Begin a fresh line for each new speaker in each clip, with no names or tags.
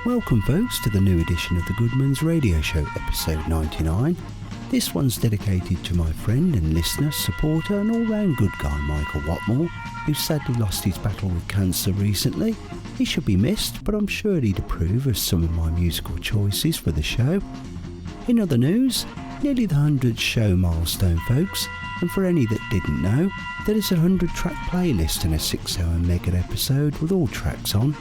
Welcome folks to the new edition of the Goodman's Radio Show, episode 99. This one's dedicated to my friend and listener, supporter and all-round good guy Michael Watmore, who sadly lost his battle with cancer recently. He should be missed, but I'm sure he'd approve of some of my musical choices for the show. In other news, nearly the 100th show milestone folks, and for any that didn't know, there is a 100-track playlist and a 6-hour mega episode with all tracks on.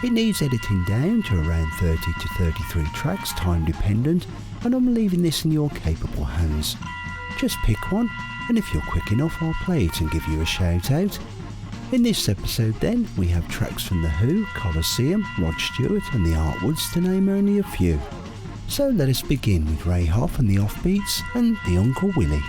It needs editing down to around 30 to 33 tracks, time dependent, and I'm leaving this in your capable hands. Just pick one, and if you're quick enough I'll play it and give you a shout out. In this episode then, we have tracks from The Who, Colosseum, Rod Stewart and the Artwoods to name only a few. So let us begin with Ray Hoff and the Offbeats and the Uncle Willie.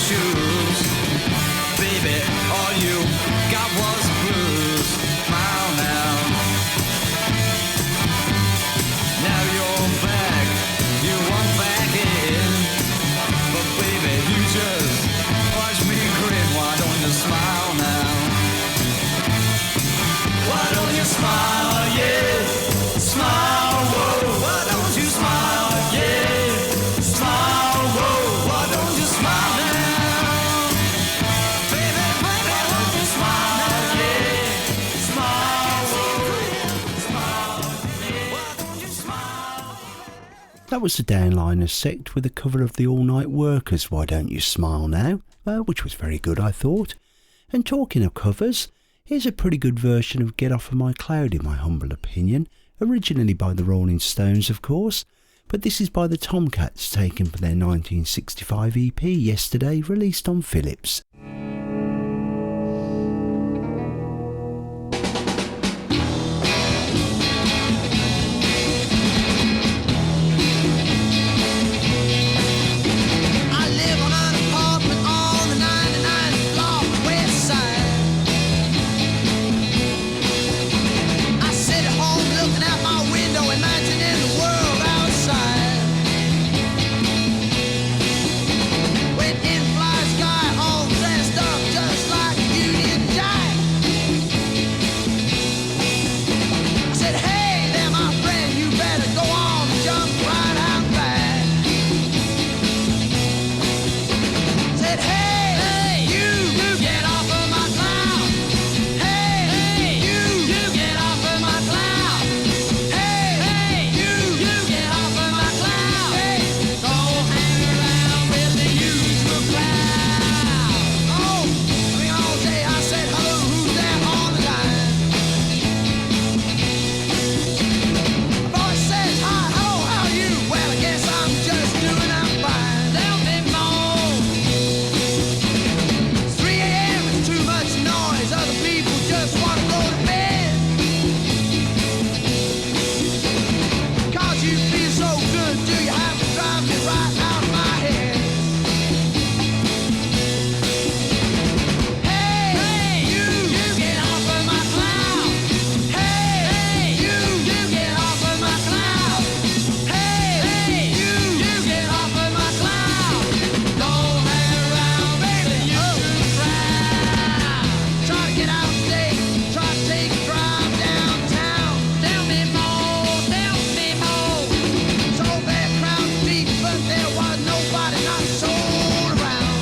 shoes. Baby, all you got was blues. Smile now. Now you're back, you want back in. But baby, you just watch me grin. Why don't you smile now? Why don't you smile, yeah? Smile, whoa. Why don't you smile, yeah? Smile, whoa. Why don't you smile now? Baby, baby, why don't you smile, yeah? Smile, whoa. Smile, yeah. Why don't you smile?
That was the Downliners Sect with a cover of the All Night Workers' Why Don't You Smile Now, which was very good, I thought. And talking of covers, here's a pretty good version of Get Off of My Cloud in my humble opinion, originally by the Rolling Stones of course, but this is by the Tomcats taken from their 1965 EP Yesterday, released on Philips.
I live on an apartment on the 99th block, west side. I sit at home looking out my window, imagining the world outside. When in flies Guy, all dressed up just like a Union Jack. I said, hey there, my friend, you better go on and jump right out back. Said, hey, you get off of my cloud. Hey, you get off of my cloud. Hey, you get off of my cloud. Hey, go hang around with the usual crowd. Oh, I mean all day I said, hello, who's there on the line? A voice says, hi, hello, how are you? Well, I guess I'm just doing, I'm fine. Tell me more. 3 a.m. is too much noise. Other people just want to go to bed. 'Cause you feel so good, do you have to drive me right out of my head? Hey, you get off of my cloud. Hey, you get off of my cloud. Hey, you get off of my cloud. Don't hang around, baby, you should cry. Try to get out today, try to take a drive downtown. Tell me more, tell me more. So bad crowd of people, but there was nobody, not a soul around.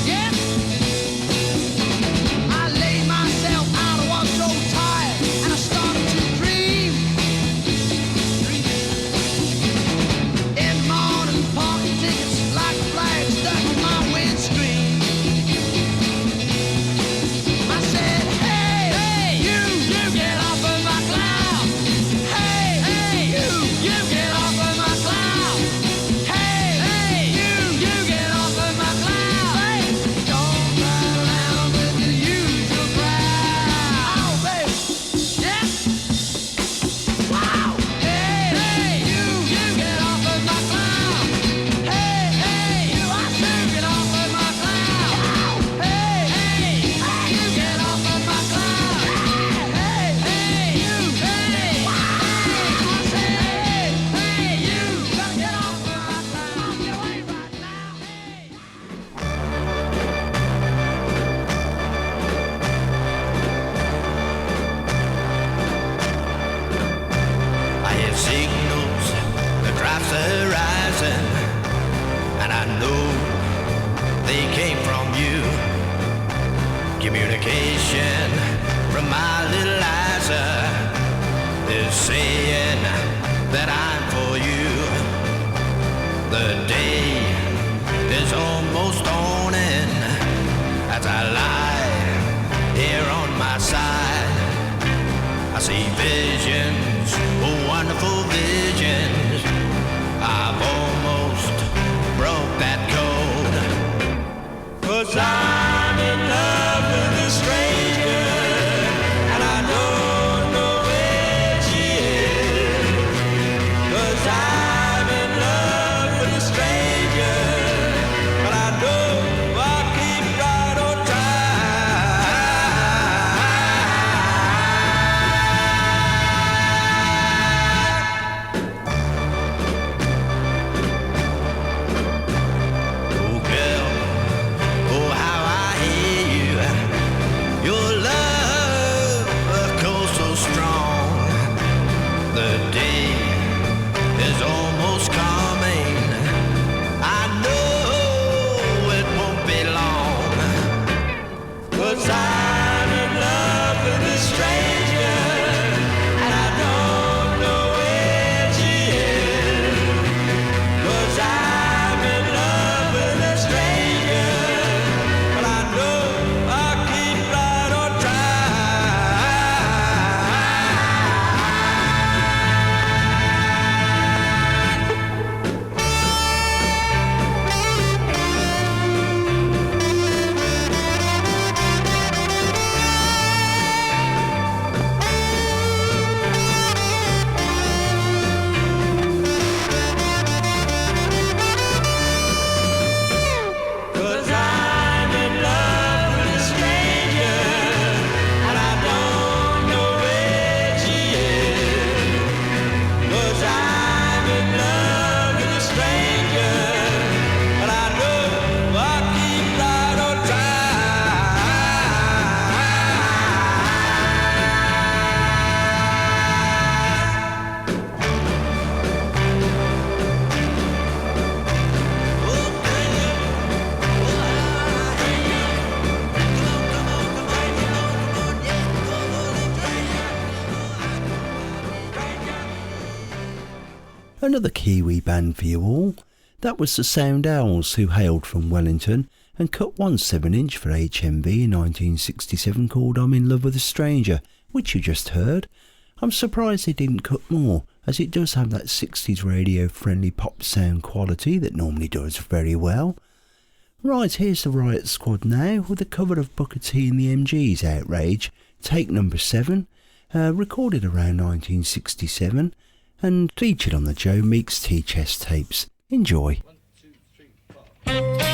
Yes, I laid myself out, I was so tired, and I started to dream. In the morning, parking tickets like flags stuck on my windscreen. I said, hey, you get off of my cloud. Hey, you get off of my cloud. Hey, you get off of my cloud. Hey, don't ride around with the usual crowd. Oh, baby, yes. Wow. Hey, you get off of my cloud. Hey, you, I should get off of my cloud. Hey, you get off of my cloud. Hey, you, wow. I said, hey, you gotta get off of my cloud. Get away right now.
I have signals across the horizon, and I know they came from you. Communication from my little Liza is saying that I'm for you. The day is almost dawning as I lie here on my side. I see visions, oh wonderful visions. I've almost broke that code. 'Cause I'm in love with a stranger, and I don't know where she is. 'Cause I'm in love with a stranger, but I don't
Another Kiwi band for you all. That was the Soundells, who hailed from Wellington and cut one 7-inch for HMV in 1967 called I'm in Love with a Stranger, which you just heard. I'm surprised they didn't cut more, as it does have that 60s radio-friendly pop sound quality that normally does very well. Right, here's the Riot Squad now, with a cover of Booker T and the MG's Outrage, take number 7, recorded around 1967, and featured on the Joe Meeks T-Chest tapes. Enjoy.
1, 2, 3, 4.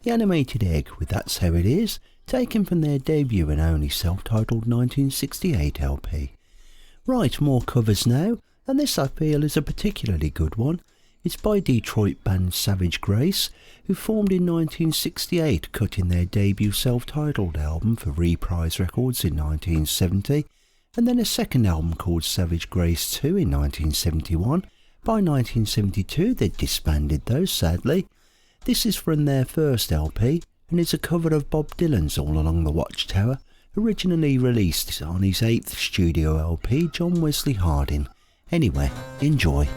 The Animated Egg with That's How It Is, taken from their debut and only self-titled 1968 LP. Right, more covers now, and this I feel is a particularly good one. It's by Detroit band Savage Grace, who formed in 1968, cutting their debut self-titled album for Reprise Records in 1970, and then a second album called Savage Grace 2 in 1971. By 1972 they'd disbanded though, sadly. This is from their first LP, and is a cover of Bob Dylan's All Along the Watchtower, originally released on his 8th studio LP, John Wesley Harding. Anyway, enjoy.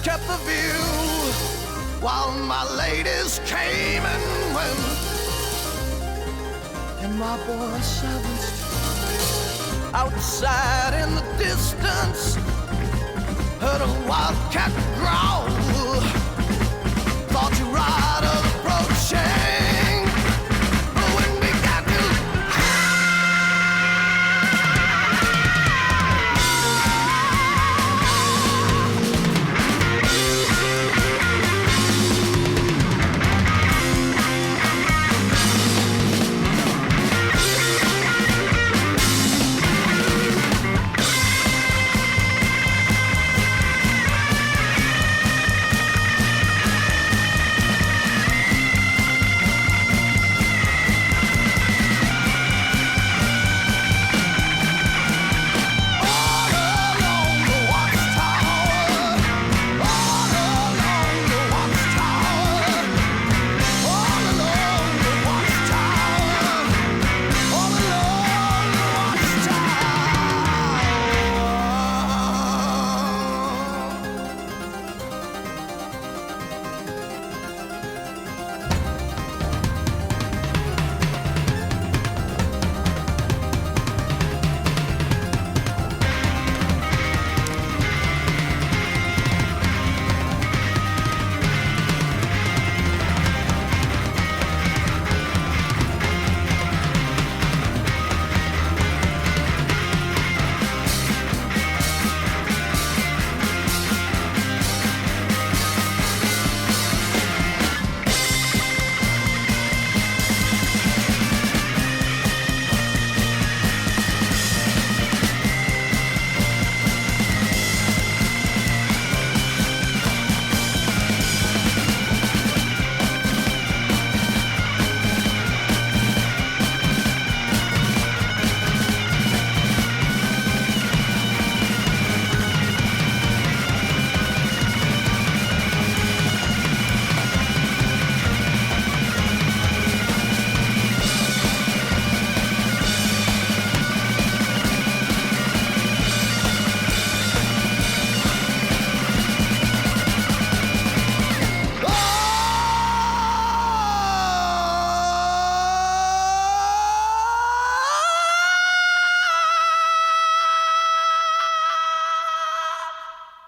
Kept the view while my ladies came and went, and my boy servants outside in the distance heard a wildcat growl. Thought you riders approaching, but when we got to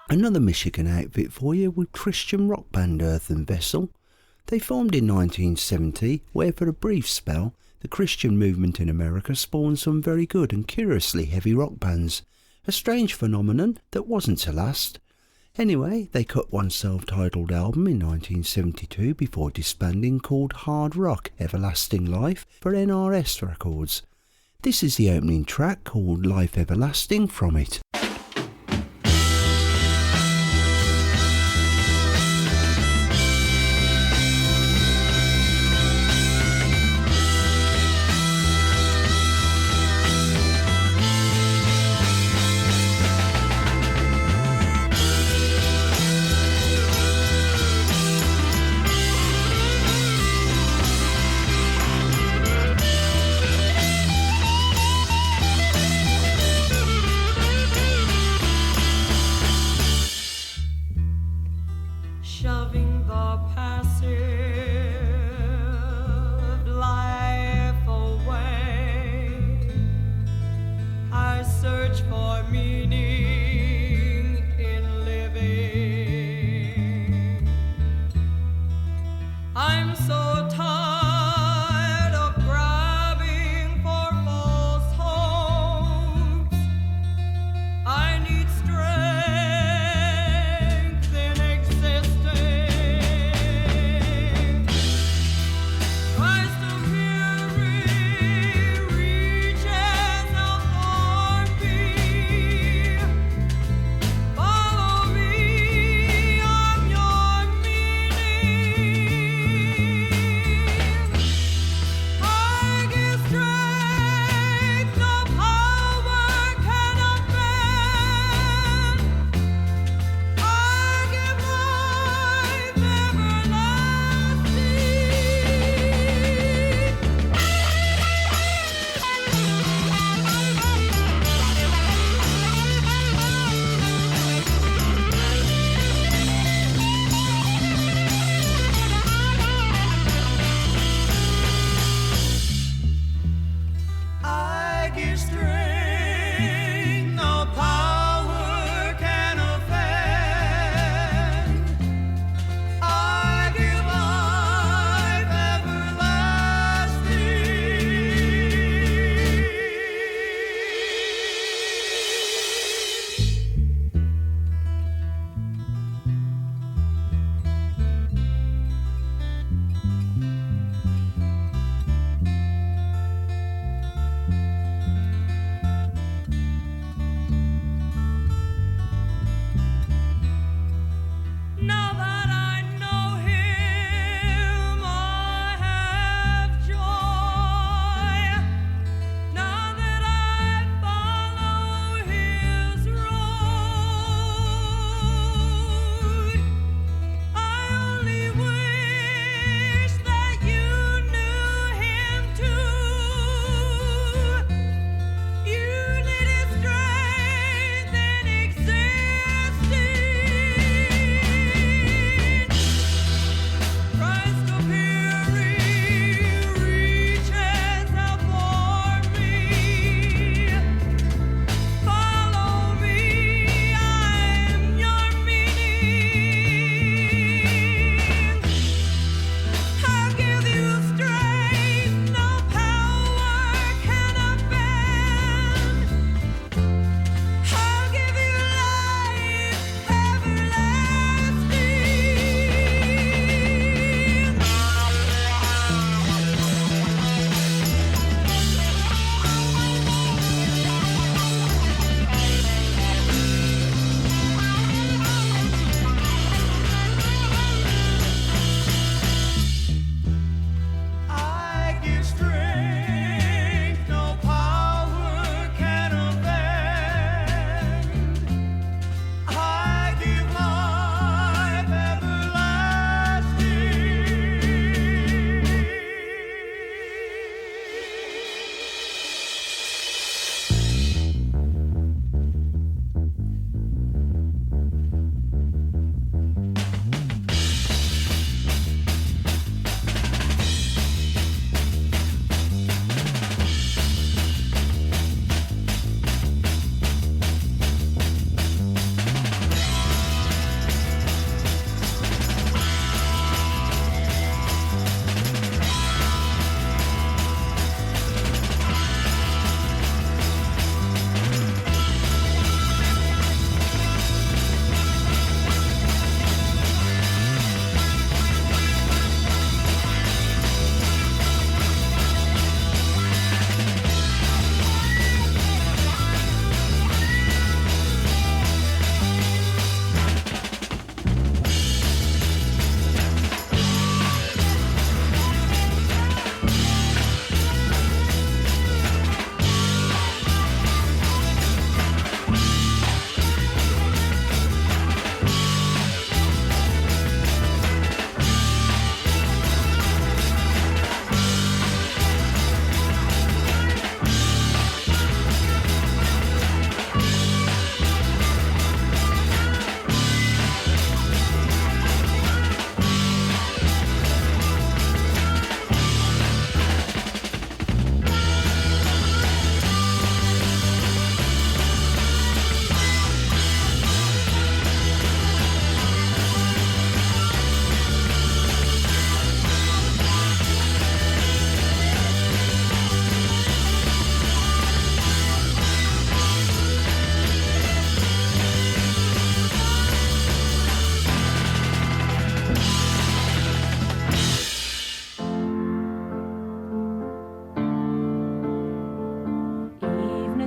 Another Michigan outfit for you with Christian rock band Earthen Vessel. They formed in 1970, where for a brief spell, the Christian movement in America spawned some very good and curiously heavy rock bands. A strange phenomenon that wasn't to last. Anyway, they cut one self-titled album in 1972 before disbanding called Hard Rock Everlasting Life for NRS Records. This is the opening track called Life Everlasting from it.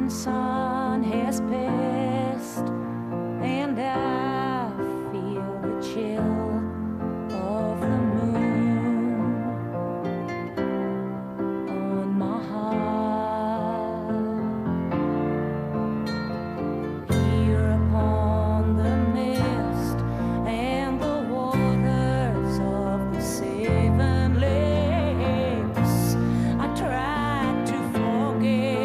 morning sun has passed, and I feel the chill of the moon on my heart. Here upon the mist and the waters of the seven lakes, I tried to forget.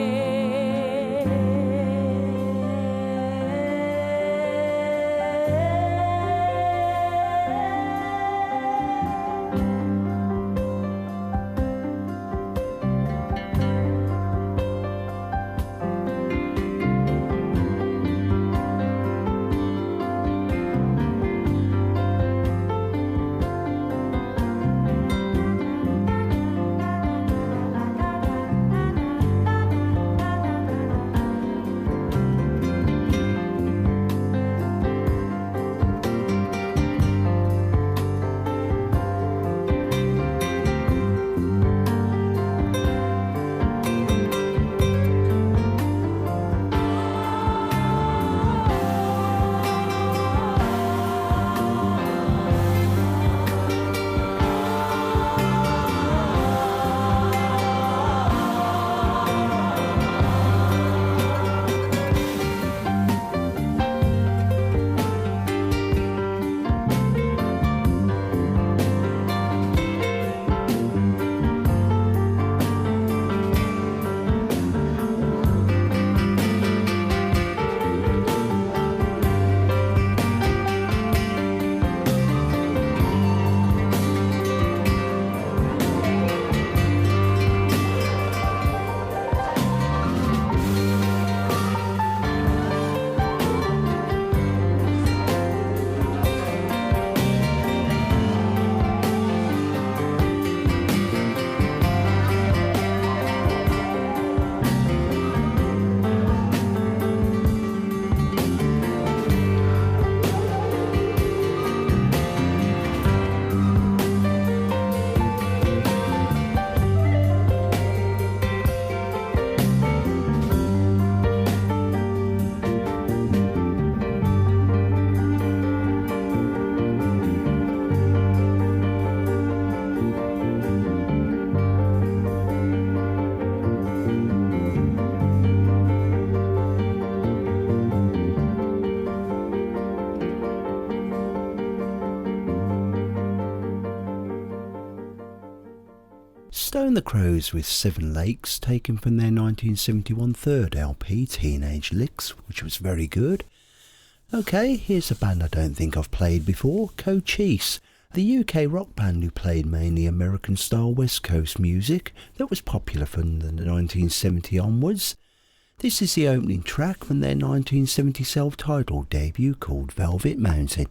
Stone the Crows with Seven Lakes, taken from their 1971 third LP, Teenage Licks, which was very good. Okay, here's a band I don't think I've played before, Cochise, the UK rock band who played mainly American-style West Coast music that was popular from the 1970 onwards. This is the opening track from their 1970 self-titled debut called Velvet Mountain.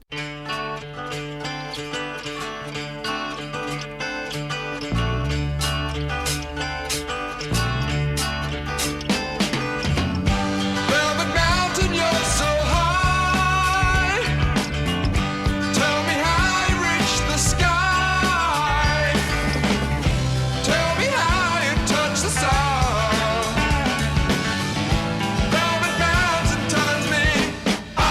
Velvet mountain turns me on.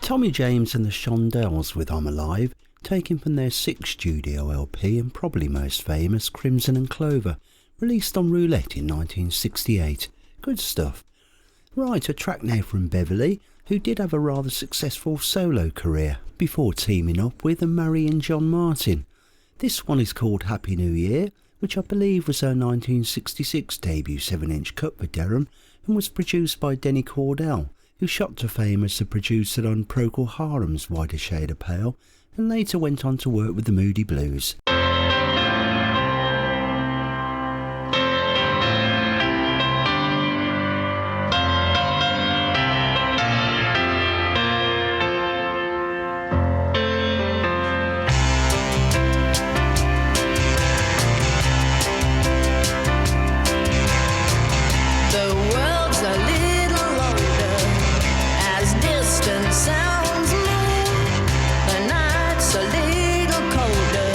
Tommy James and the Shondells with I'm Alive, taken from their 6th studio LP and probably most famous Crimson and Clover, released on Roulette in 1968. Good stuff. Right, a track now from Beverly, who did have a rather successful solo career before teaming up with and marrying John Martin. This one is called Happy New Year, which I believe was her 1966 debut 7-inch cut for Derham and was produced by Denny Cordell, who shot to fame as the producer on Procol Harum's Whiter Shade of Pale and later went on to work with the Moody Blues.
Sounds more, the night's a little colder.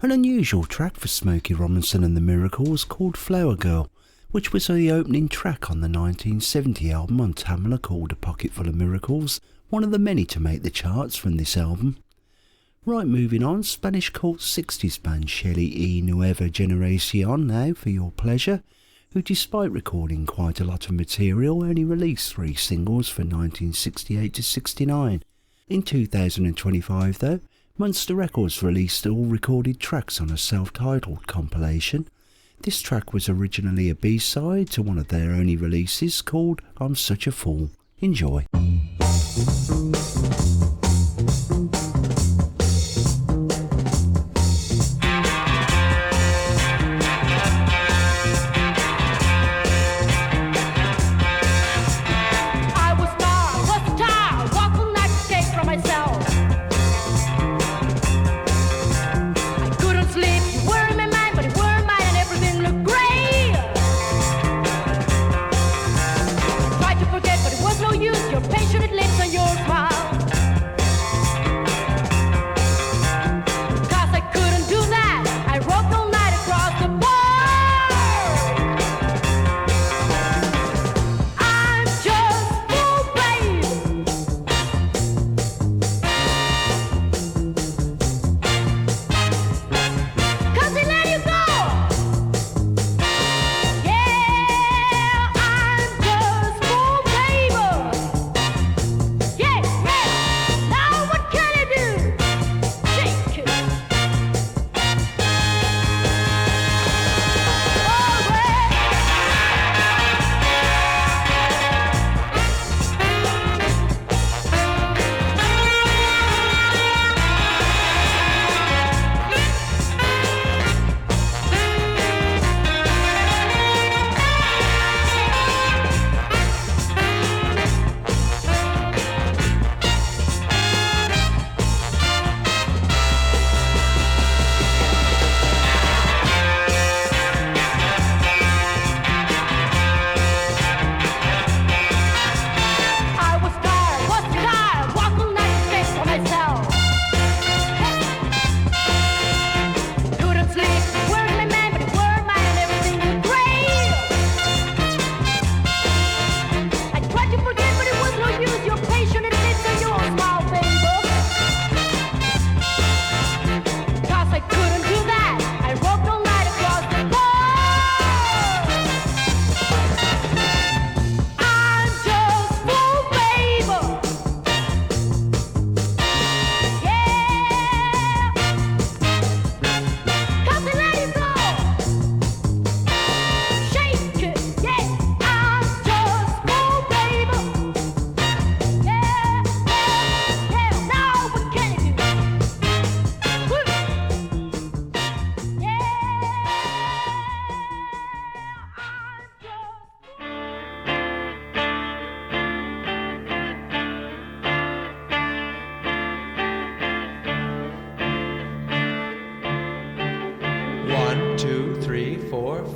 An unusual track for Smokey Robinson and the Miracles called Flower Girl, which was the opening track on the 1970 album on Tamla called A Pocket Full of Miracles, one of the many to make the charts from this album. Right, moving on, Spanish cult 60s band Shelly y Nueve GeneraciÓn now for your pleasure, who despite recording quite a lot of material only released 3 singles from 1968 to 69. In 2025 though, Monster Records released all recorded tracks on a self-titled compilation. This track was originally a B-side to one of their only releases called I'm Such a Fool. Enjoy.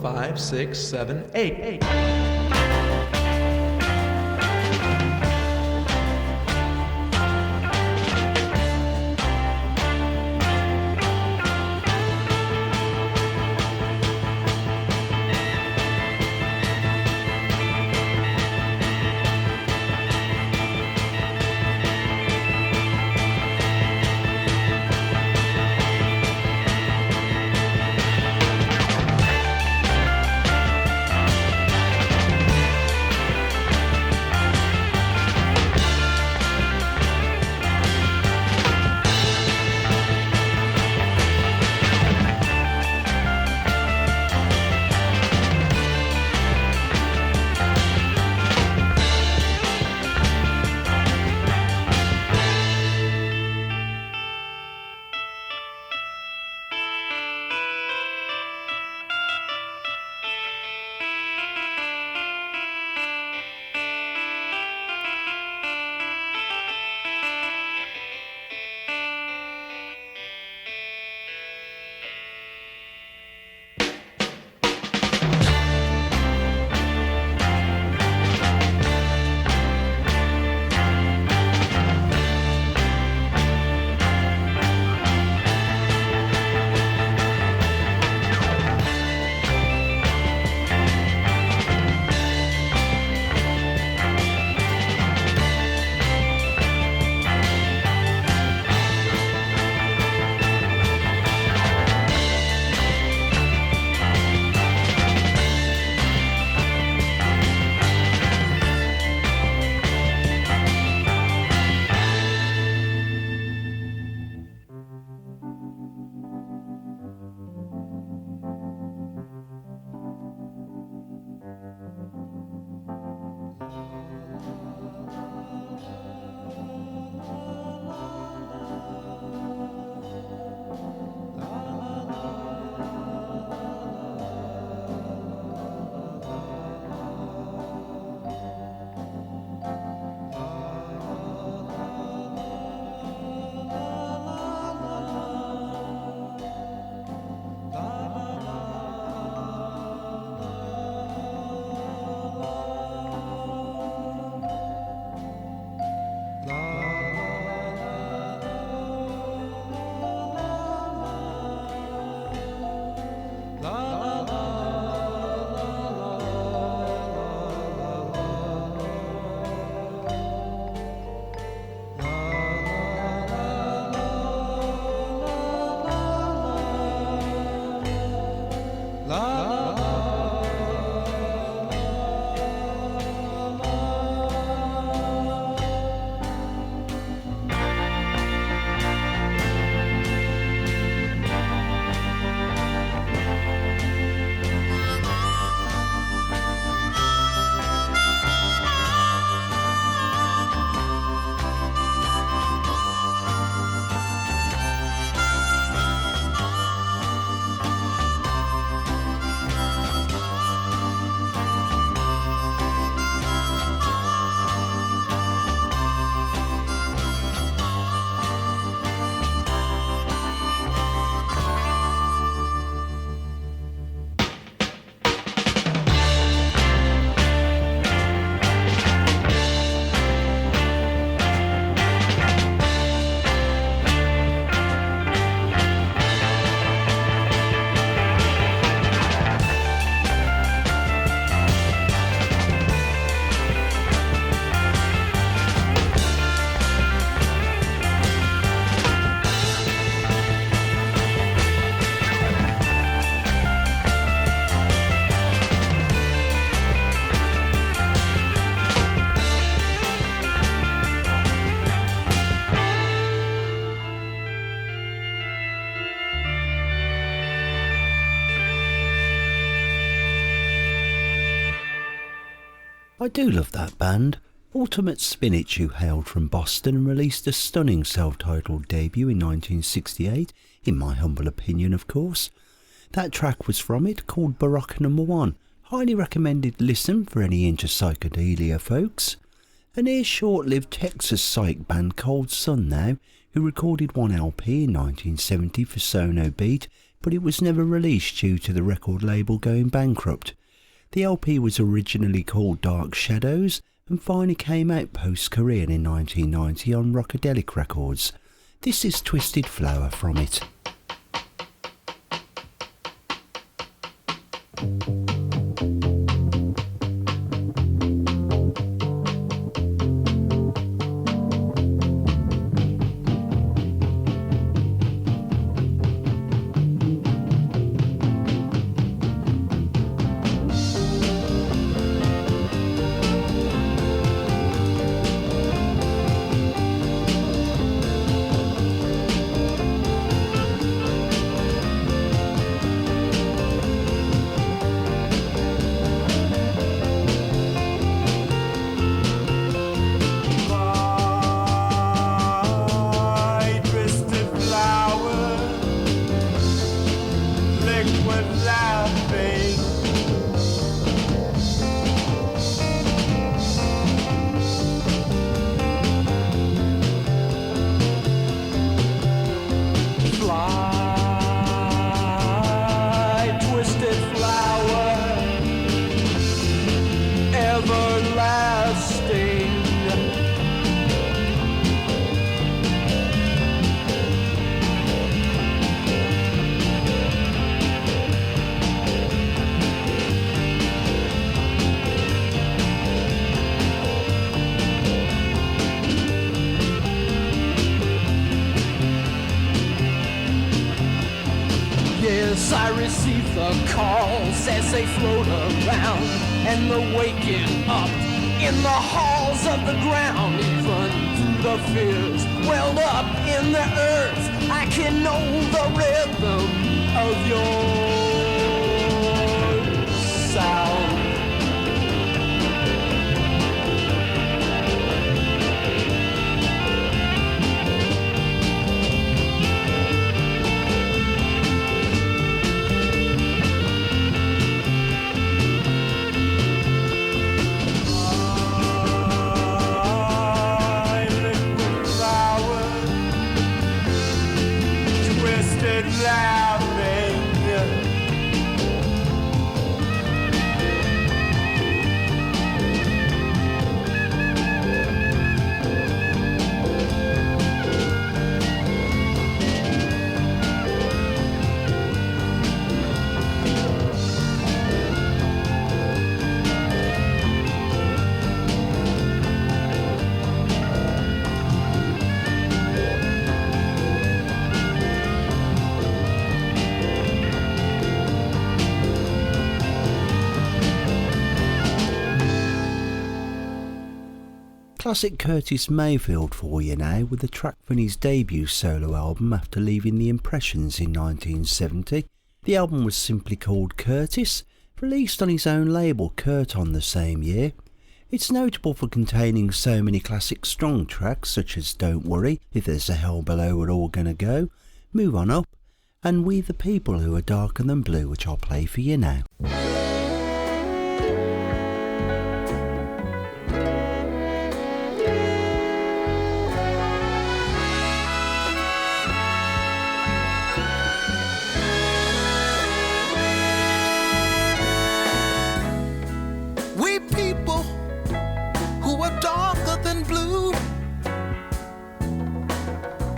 Five, 6, 7, 8.
I do love that band. Ultimate Spinach, who hailed from Boston and released a stunning self-titled debut in 1968, in my humble opinion of course. That track was from it, called Baroque No. 1. Highly recommended listen for any into psychedelia folks. A near short-lived Texas psych band Cold Sun now, who recorded one LP in 1970 for Sono Beat, but it was never released due to the record label going bankrupt. The LP was originally called Dark Shadows and finally came out post-Korean in 1990 on Rockadelic Records. This is Twisted Flower from it.
I receive the calls as they float around, and the waking up in the halls of the ground. Even through the fears welled up in the earth, I can know the rhythm of your sound.
Classic Curtis Mayfield for you now, with a track from his debut solo album after leaving the Impressions in 1970. The album was simply called Curtis, released on his own label Curton the same year. It's notable for containing so many classic strong tracks such as Don't Worry, If There's a Hell Below We're All Gonna Go, Move On Up, and We the People Who Are Darker Than Blue, which I'll play for you now.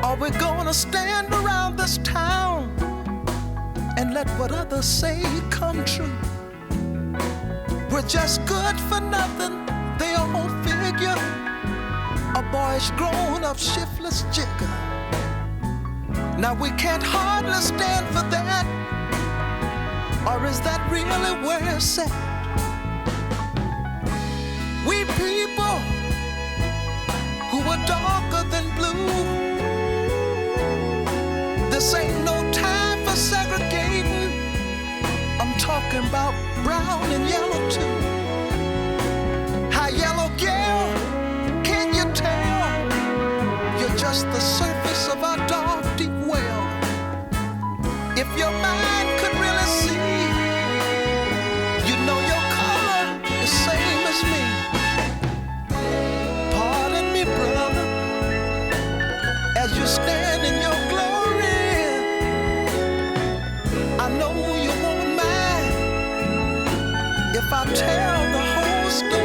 Are we gonna stand around this town and let what others say come true? We're just good for nothing, they all figure. A boyish grown-up shiftless jigger. Now we can't hardly stand for that. Or is that really where it's at? We people who are darker than blue. This ain't no time for segregating. I'm talking about brown and yellow too. your mind could really see, you know your color is same as me. Pardon me, brother, as you stand in your glory. I know you won't mind if I tell the whole story.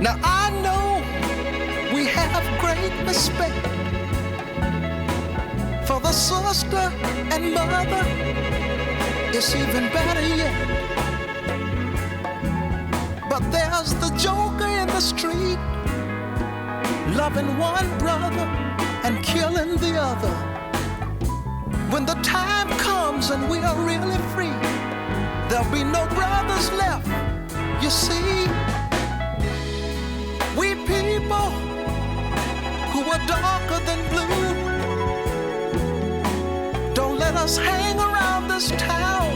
Now I know we have great respect for the sister and mother. It's even better yet. But there's the joker in the street, loving one brother and killing the other. When the time comes and we are really free, there'll be no brothers left, you see. We people who are darker than blue, don't let us hang around this town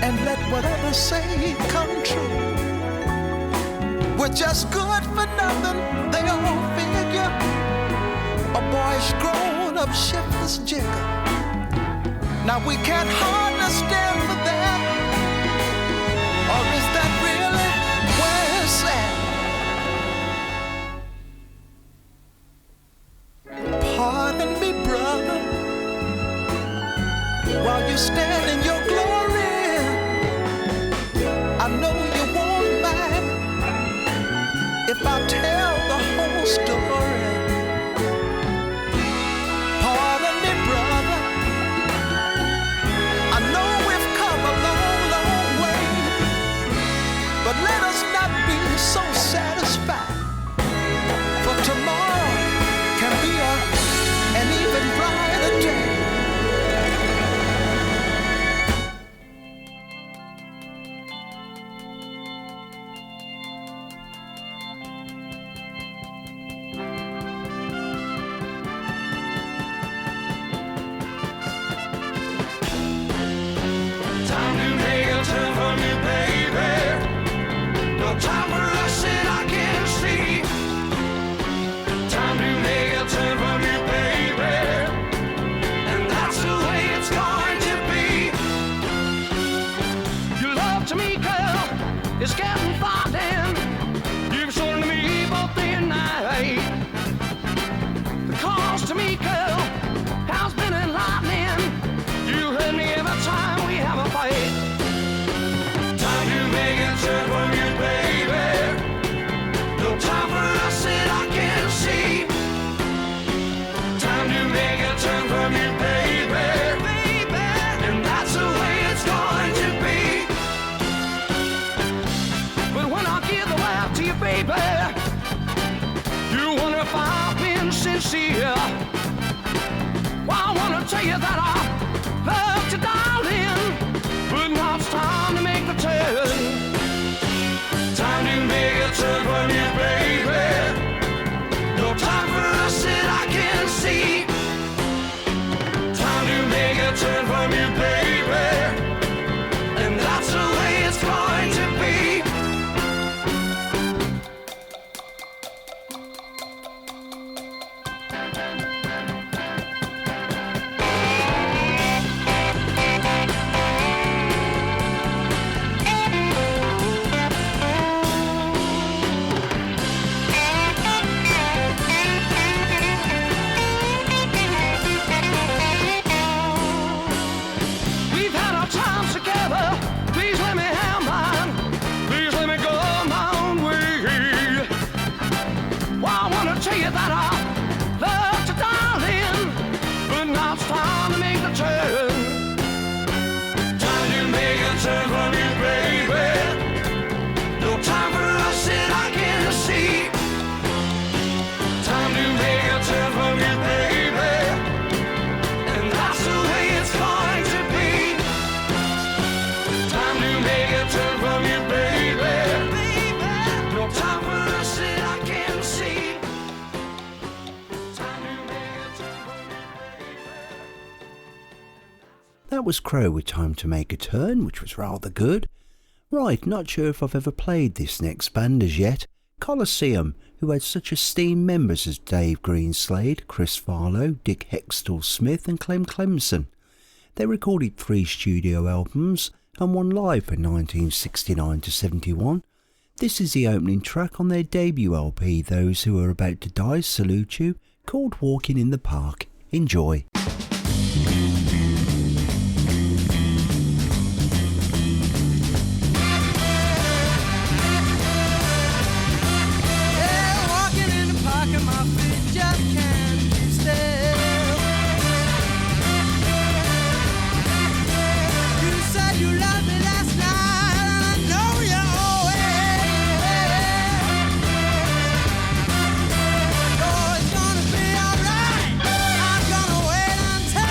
and let whatever say come true. We're just good for nothing, they all figure. A boyish grown-up shiftless jigger. Now we can't hardly stand for that. Or is that really where it's at? Pardon me, brother, while you stand in your glory. I know you won't mind if I tell the whole story. Pardon me, brother, I know we've come a long, long way, but let us not be so satisfied, for tomorrow can be an even brighter day.
you, baby. No time for us that I can see. Time to make a turn from you, baby. And that's the way it's going to be. Your love to me, girl, is getting far down. You've shown me both day and night. The cause to me, girl, has been enlightening. You hurt me every time we have a fight. Time to make a turn from you, baby. No time for us that I can see. Time to make a turn from you, baby. And that's the way it's going to be. But when I give the laugh to you, baby, you wonder if I've been sincere. Well, I want to tell you that I love you, darling, but now it's time to make the turn. Time to make a turn from you, baby. No time for us that I can see. Time to make a turn from you, baby. And that's the way it's going to be. We've had our times together. Please let me have mine. Please let me go my own way. Well, I want to tell you that I love you, darling, but now it's time to make the turn. Time to make a turn from you, baby. No time for us that I can see. Time to make a turn from you, baby. And that's the way it's going to be. Time to make a turn from you, baby. No time for us that I can see. Time to make a turn from you, baby.
That was Crow with Time to Make a Turn, which was rather good. Right, not sure if I've ever played this next band as yet. Colosseum, who had such esteemed members as Dave Greenslade, Chris Farlow, Dick Hextall-Smith and Clem Clemson. They recorded 3 studio albums and 1 live from 1969 to 71. This is the opening track on their debut LP, Those Who Are About to Die Salute You, called Walking in the Park. Enjoy.
Yeah, walking in the park and my feet just can't keep still. You said you loved me last night, and I know you always. Oh, it's gonna be alright. I'm gonna wait until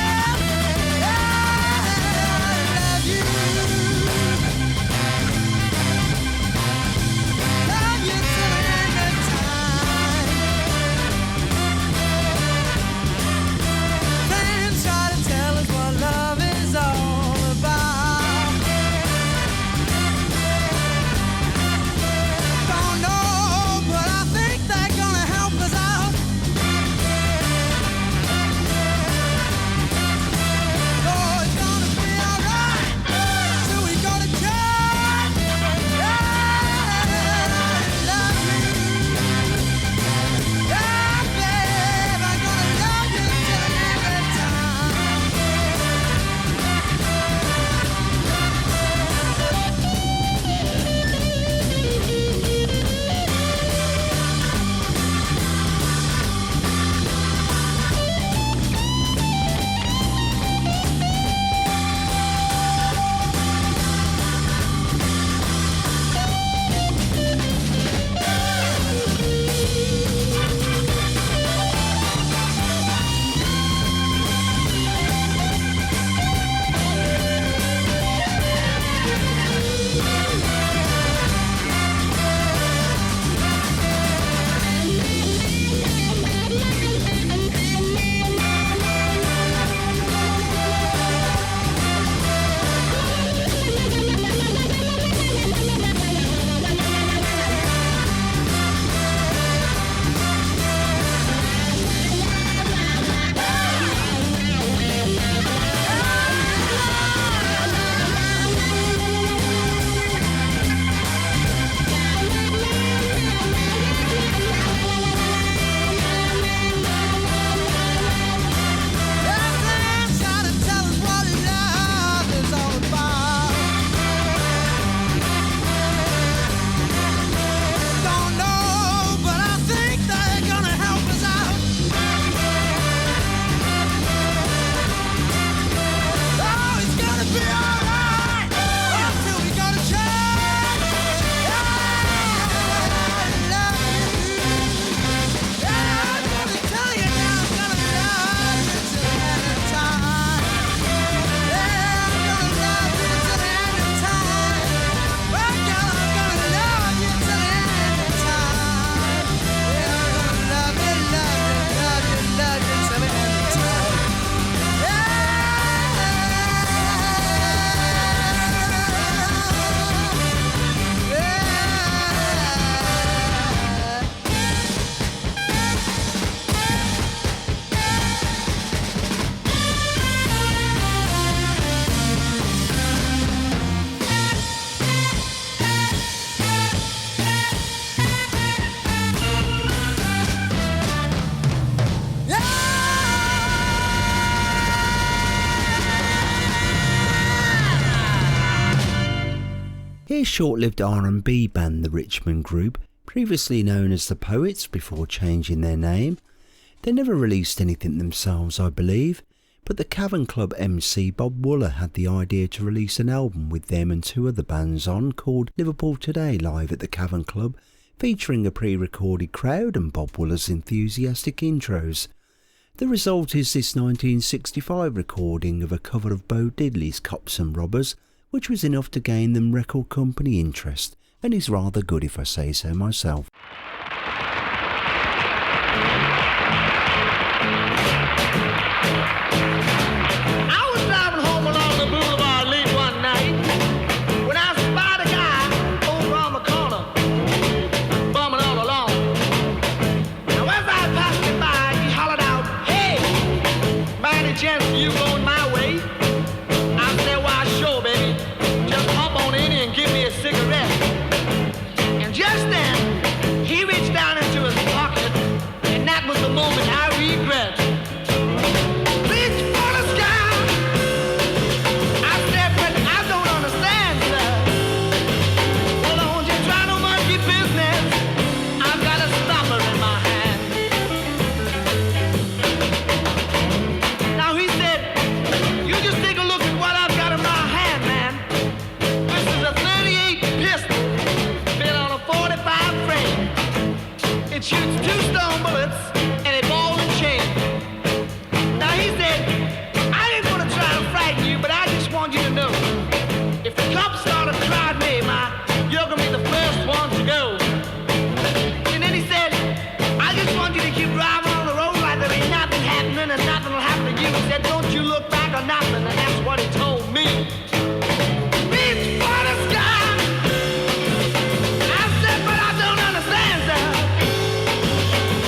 They're a short-lived R&B band, the Richmond group, previously known as the Poets before changing their name. They never released anything themselves, I believe, but the Cavern Club MC Bob Wooler had the idea to release an album with them and two other bands on called Liverpool Today Live at the Cavern Club, featuring a pre-recorded crowd and Bob Wooler's enthusiastic intros. The result is this 1965 recording of a cover of Bo Diddley's Cops and Robbers, which was enough to gain them record company interest, and is rather good if I say so myself.
I was driving home along the boulevard late one night when I spied a guy over on the corner, bumming all along. Now as I passed him by, he hollered out, "Hey, by any chance you going my way?" I said, "Why, sure, baby. Just hop on in and give me a cigarette." And just then, he reached down into his pocket, and that was the moment I regret. Reach for the sky. I said, "But I don't understand, sir." "Well, don't you try no monkey business. I've got a stopper in my hand." Now he said, "You just take a look at what I've got in my hand, man. This is a 38 pistol, built on a 45 frame. It shoots 2 stone bullets and a ball and chain." Now he said, "I ain't gonna try to frighten you, but I just want you to know, if the cops start to try me, you're gonna be the first one to go." And then he said, "I just want you to keep driving on the road like there ain't nothing happening and nothing will happen to you." He said, "Don't you look back or nothing," and that's what he told me. Reach for the sky. I said, "But I don't understand, sir."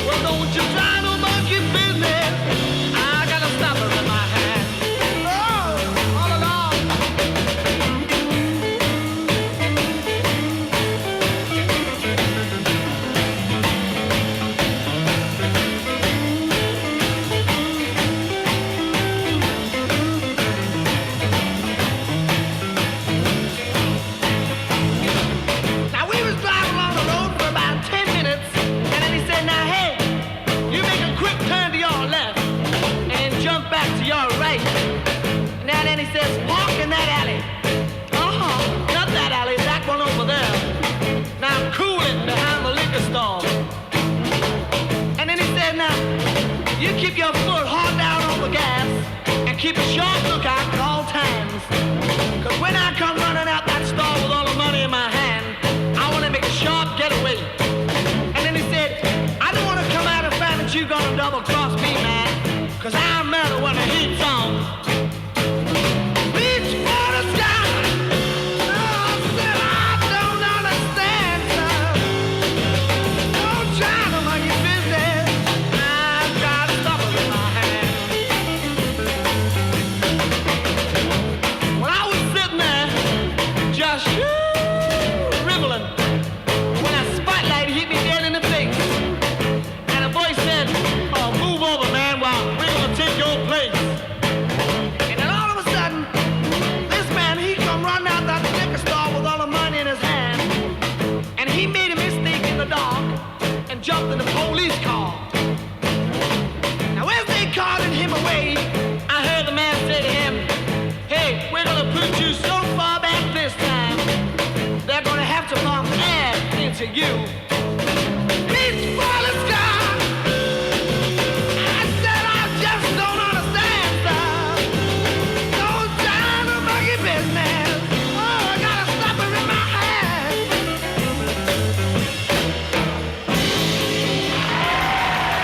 "Well, don't you try no monkey business. I got a stopper in my hand." Oh, all along. Now we was driving along the road for about 10 minutes, and then he said, "Now hey, you make a quick turn to your left and jump back to your right." Now then he says, "Park in that alley." Not that alley, that one over there. Now cool it behind the liquor store. And then he said, "Now you keep your foot hard down on the gas and keep a sharp lookout at all times. 'Cause when I come running out that store with all the money in my hand, I want to make a sharp getaway." And then he said, "I don't want to come out and find that you're gonna double cross me, man. 'Cause I'm mad when the heat's on." Reach for the sky. Oh, I said, "I don't understand, sir. Don't try to monkey business. I've got a stopper in my hand." When I was sitting there, just ribbling, when a spotlight hit me dead in the face, and a voice said, "Oh, move over, man, while we're gonna take your place." And then all of a sudden, this man, he come running out that liquor store with all the money in his hand, and he made a mistake in the dark and jumped in the police car. Now as they carted him away, I heard the man say to him, "Hey, we're gonna put you so far back this time, they're gonna have to pump air into you." Reach for the sky. I said, "I just don't understand, sir. Don't try no monkey business. Oh, I got a stopper in my hand."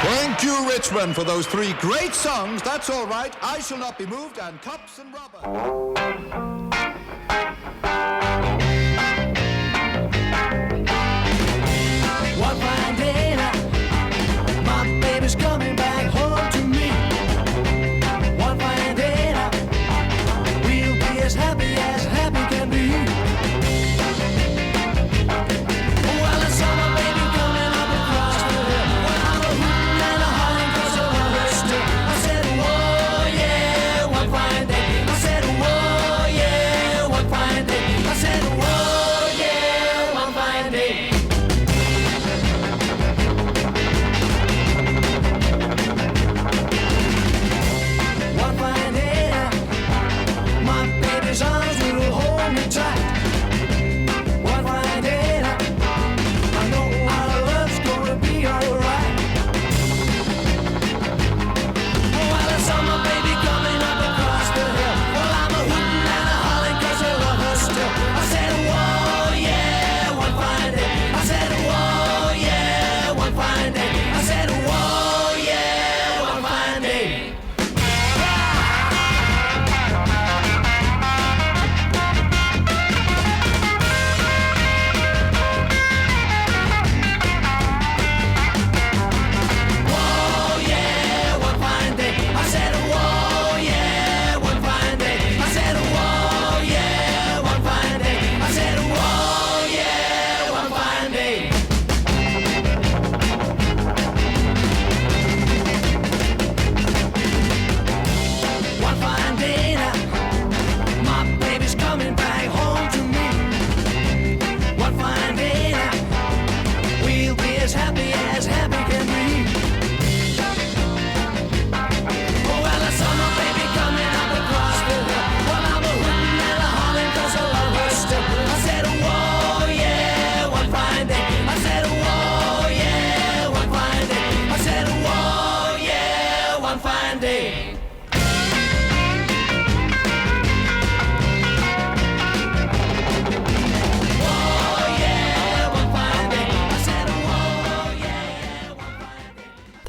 Thank you, Richmond, for those 3 great songs. That's all right. I shall not be moved, and Cops and Robbers.
One fine day now, my baby's coming back home to me. One fine day now, we'll be as happy can be. Well, the summer baby coming up across the hill, I'm a hooting and a hollering 'cause I want her still. I said, "Whoa, yeah, one fine day." I said, "Whoa, yeah,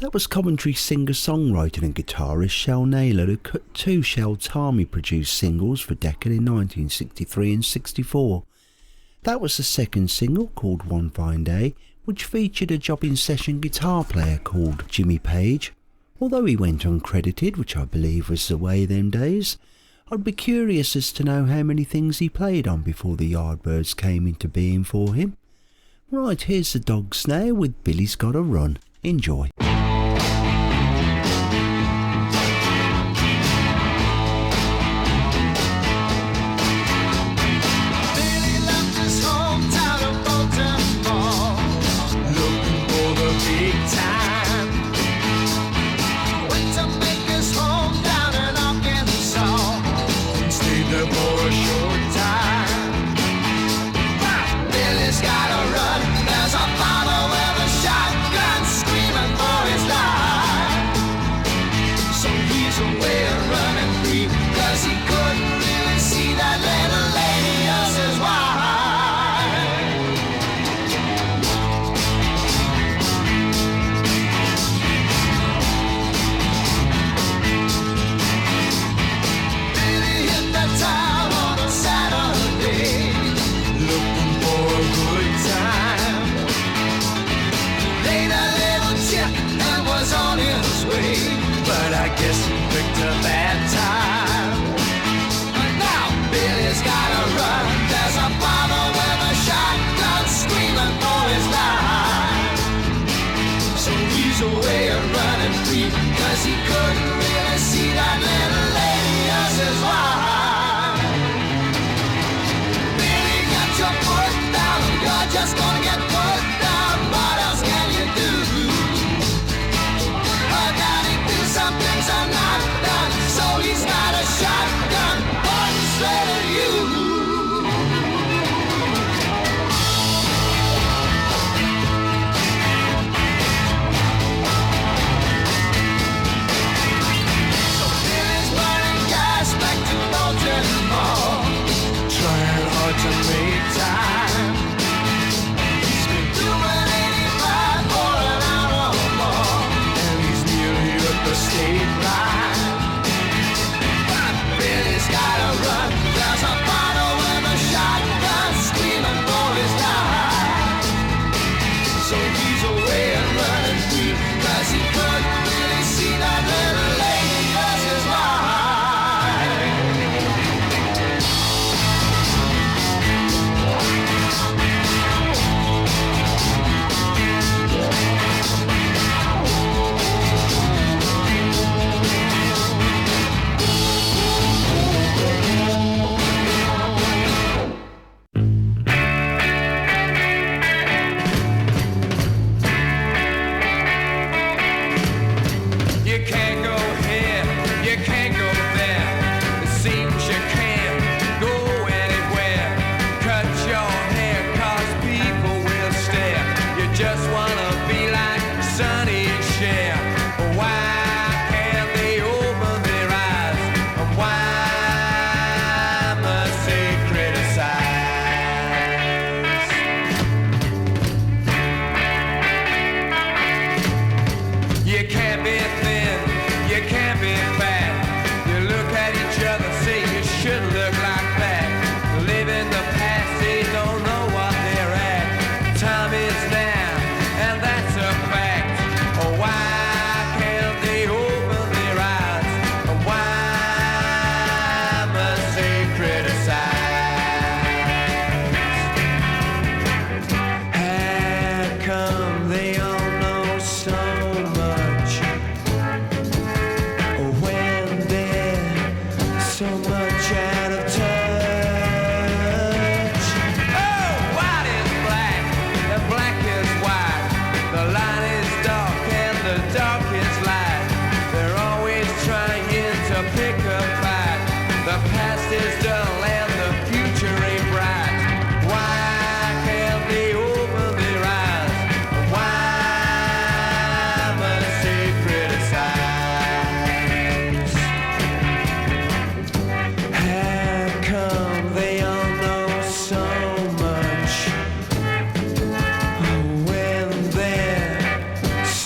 That was Coventry singer-songwriter and guitarist Shell Naylor, who cut 2 Shell Tarmy-produced singles for Decca in 1963 and 64. That was the second single, called One Fine Day, which featured a jobbing session guitar player called Jimmy Page. Although he went uncredited, which I believe was the way them days, I'd be curious as to know how many things he played on before the Yardbirds came into being for him. Right, here's the Dogs now with Billy's Gotta Run. Enjoy.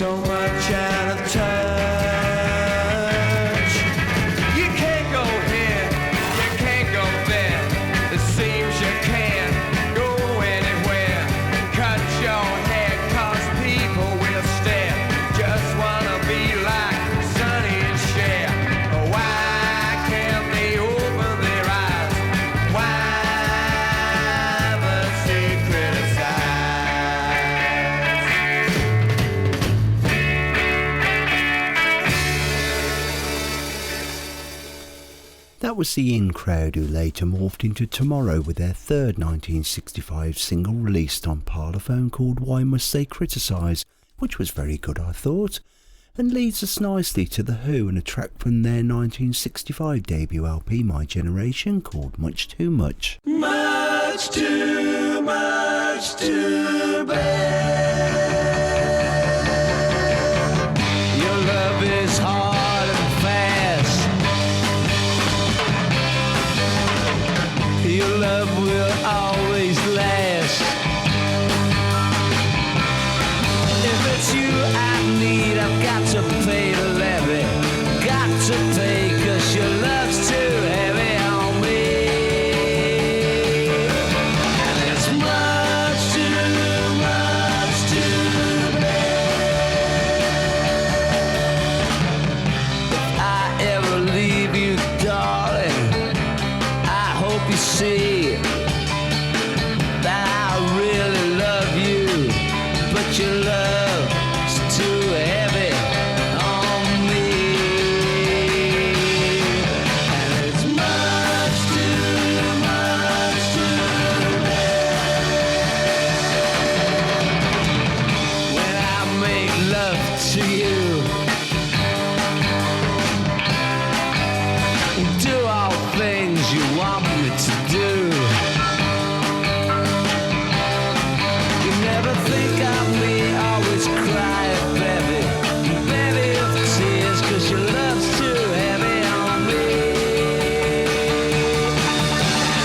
so much out of
was the In Crowd, who later morphed into Tomorrow with their third 1965 single released on Parlophone called Why Must They Criticise, which was very good, I thought, and leads us nicely to The Who and a track from their 1965 debut LP My Generation called Much Too Much.
Much too bad. Your love is hard and fast. Your love will always last. If it's you I need, I've got to pay the levy. Got to pay, 'cause your love's too heavy on me. And it's much too bad. If I ever leave you, darling, I hope you see that I really love you, but your love's too heavy on me. And it's much too bad. When I make love to you, do all things you want me to do. You never think of me, always cry, baby. Baby of tears, 'cause your love's too heavy on me.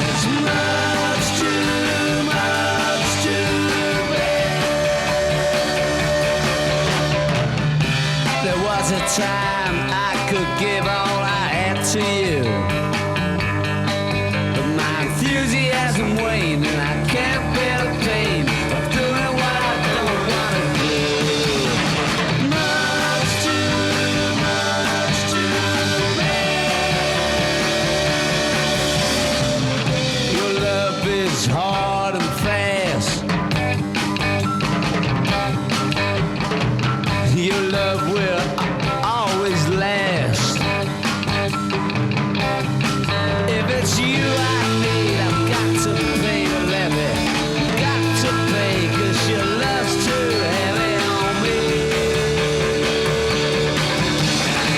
It's much too bad. There was a time I could give all I had to you, but my enthusiasm waned and I can't bear the pain of doing what I don't want to do. Much too bad. Your love is hard and fast. Your love will always last. If it's you I need, I've got to pay the levy. Got to pay, 'cause your love's too heavy on me.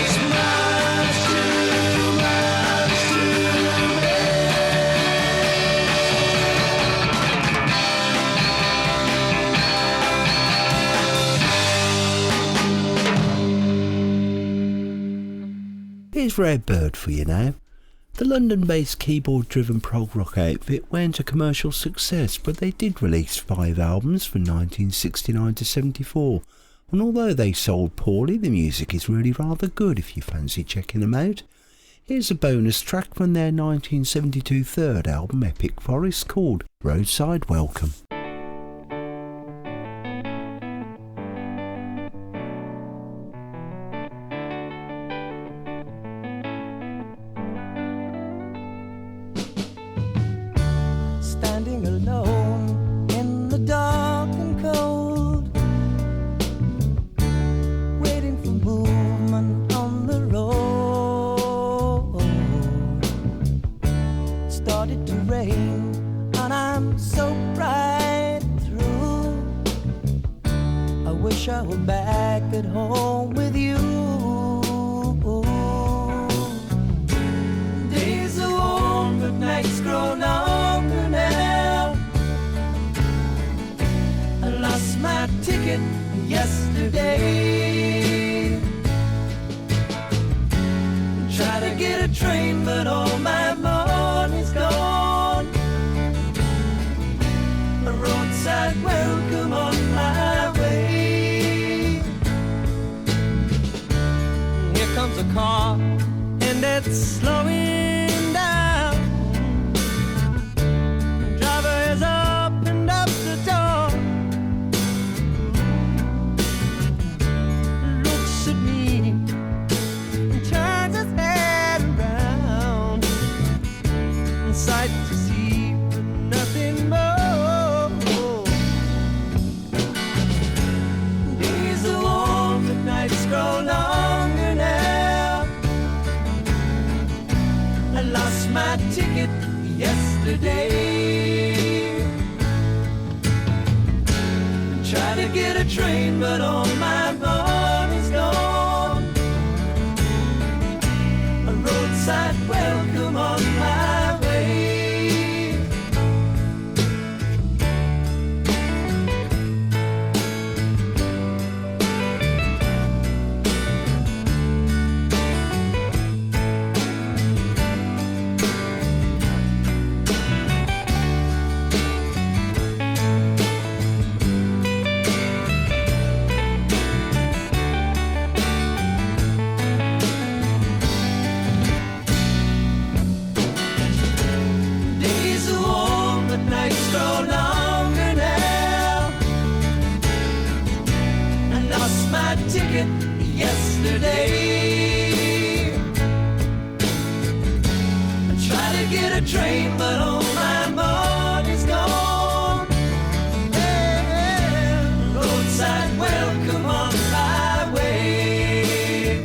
It's much too bad.
Here's Red Bird for you now. The London-based keyboard-driven prog rock outfit weren't a commercial success, but they did release 5 albums from 1969 to 74, and although they sold poorly, the music is really rather good if you fancy checking them out. Here's a bonus track from their 1972 third album Epic Forest called Roadside Welcome.
Standing alone in the dark and cold, waiting for movement on the road. Started to rain and I'm so bright through. I wish I were back at home with you. Days are warm but nights grow longer now. I lost my ticket yesterday. Try to get a train but all my money's gone. A roadside welcome on my way. Here comes a car and it's slowing down. Driver has opened up the door. Looks at me and turns his head around. Sight to see but nothing more. Days are warm but nights grow longer now. I lost
ticket yesterday. Tried to get a train, but all my money's gone. A roadside welcome on my way. Ticket yesterday. I tried to get a train, but all my money's gone. Yeah. Roadside welcome on my way.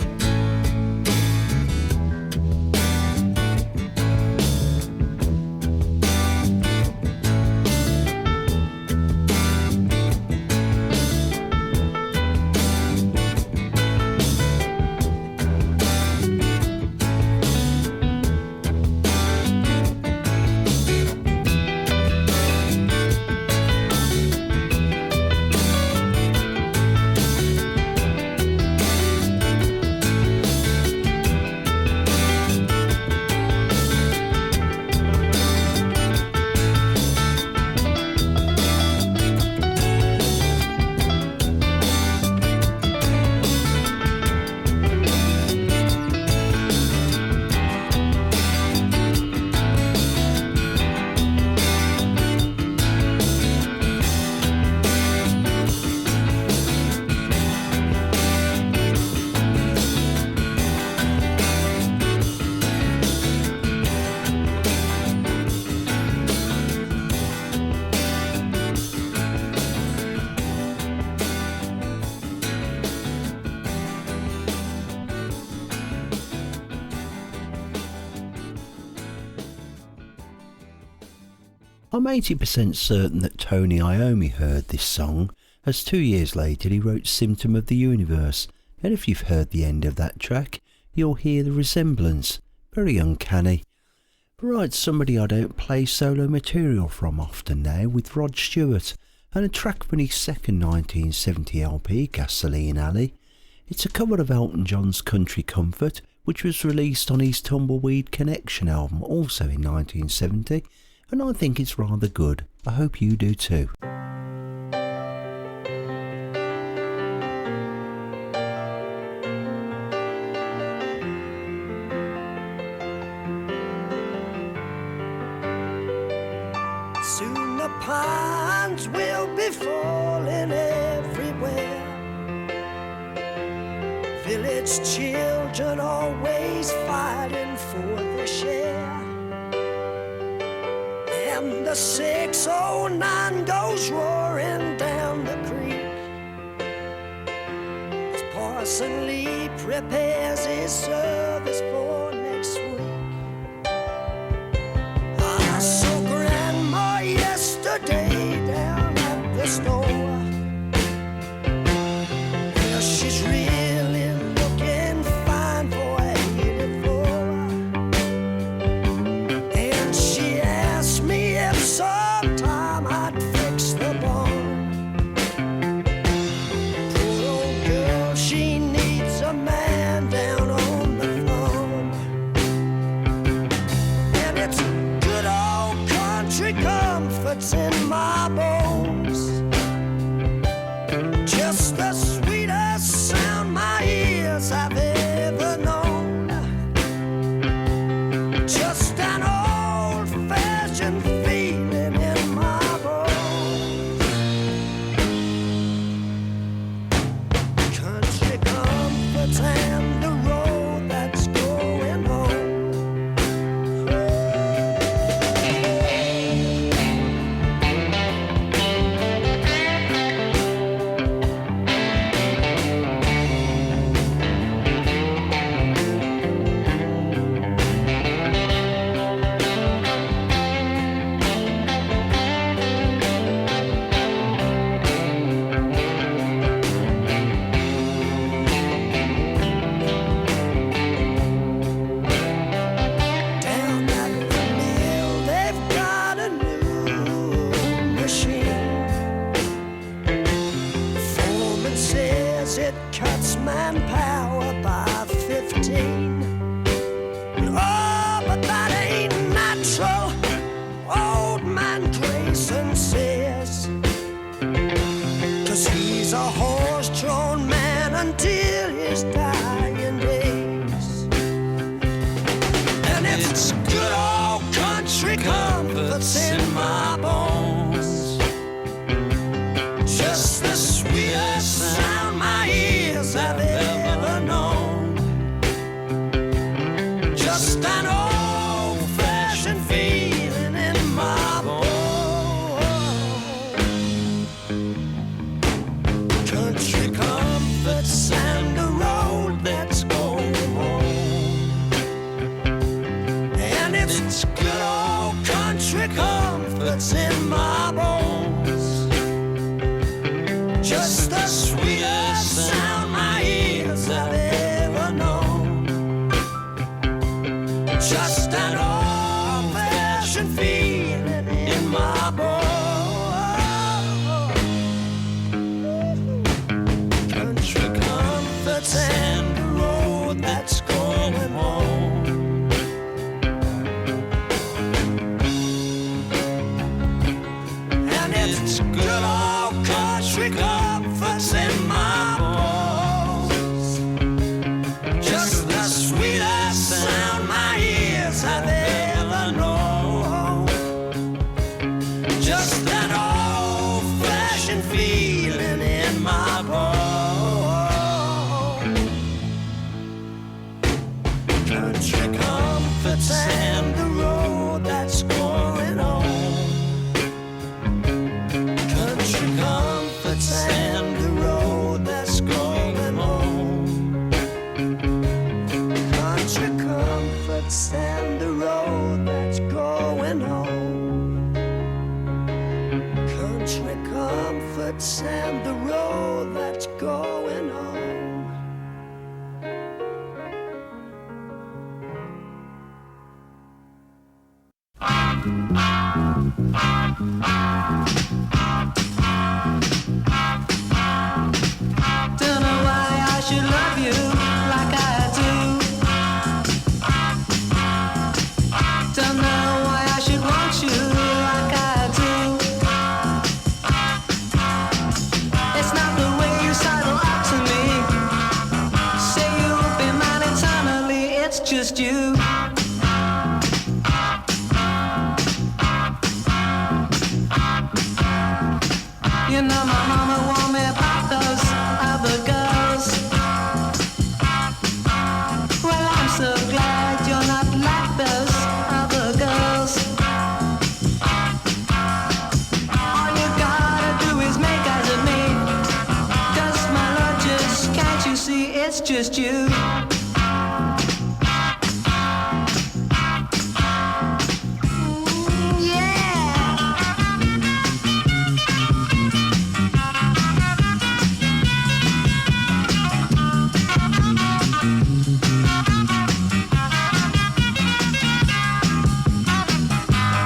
I'm 80% certain that Tony Iommi heard this song, as 2 years later he wrote Symptom of the Universe, and if you've heard the end of that track, you'll hear the resemblance. Very uncanny. Right, somebody I don't play solo material from often now, with Rod Stewart, and a track from his second 1970 LP, Gasoline Alley. It's a cover of Elton John's Country Comfort, which was released on his Tumbleweed Connection album, also in 1970, and I think it's rather good. I hope you do too.
Soon the pines will be falling everywhere. Village children always fighting for their share. And the 609 goes roaring down the creek as Parson Lee prepares his service for next week. I saw Grandma yesterday down at the store. Yeah, she's really looking fine for 84. And she asked me if sometime I'd fix the barn. Poor old girl, she needs a man down on the farm. And it's good old country comforts in my bones. Just the sweetest sound my ears have ever known. Just an old-fashioned feeling in my bones. Country comforts and the road that's going home. it's good old country comforts in my bones. Just the sweetest sound my ears have ever known. Just an old-fashioned feeling in my bones. Country comforts and the road that's going home. And it's good old country comforts in my bones. Just the sweetest sound my ears have ever known. Just an old-fashioned feeling in my bones. Country comforts and the road that's going home. Country comforts and the road that's going home. Country comforts and the road that's going home. Country comforts and the road that's going home.
Don't know why I should love you like I do. Don't know why I should want you like I do. It's not the way you sidle up to me. Say you'll be mine eternally, it's just you. You know my mama warned me about those other girls. Well, I'm so glad you're not like those other girls. All you gotta do is make eyes at me. 'Cause my love just, can't you see, it's just you.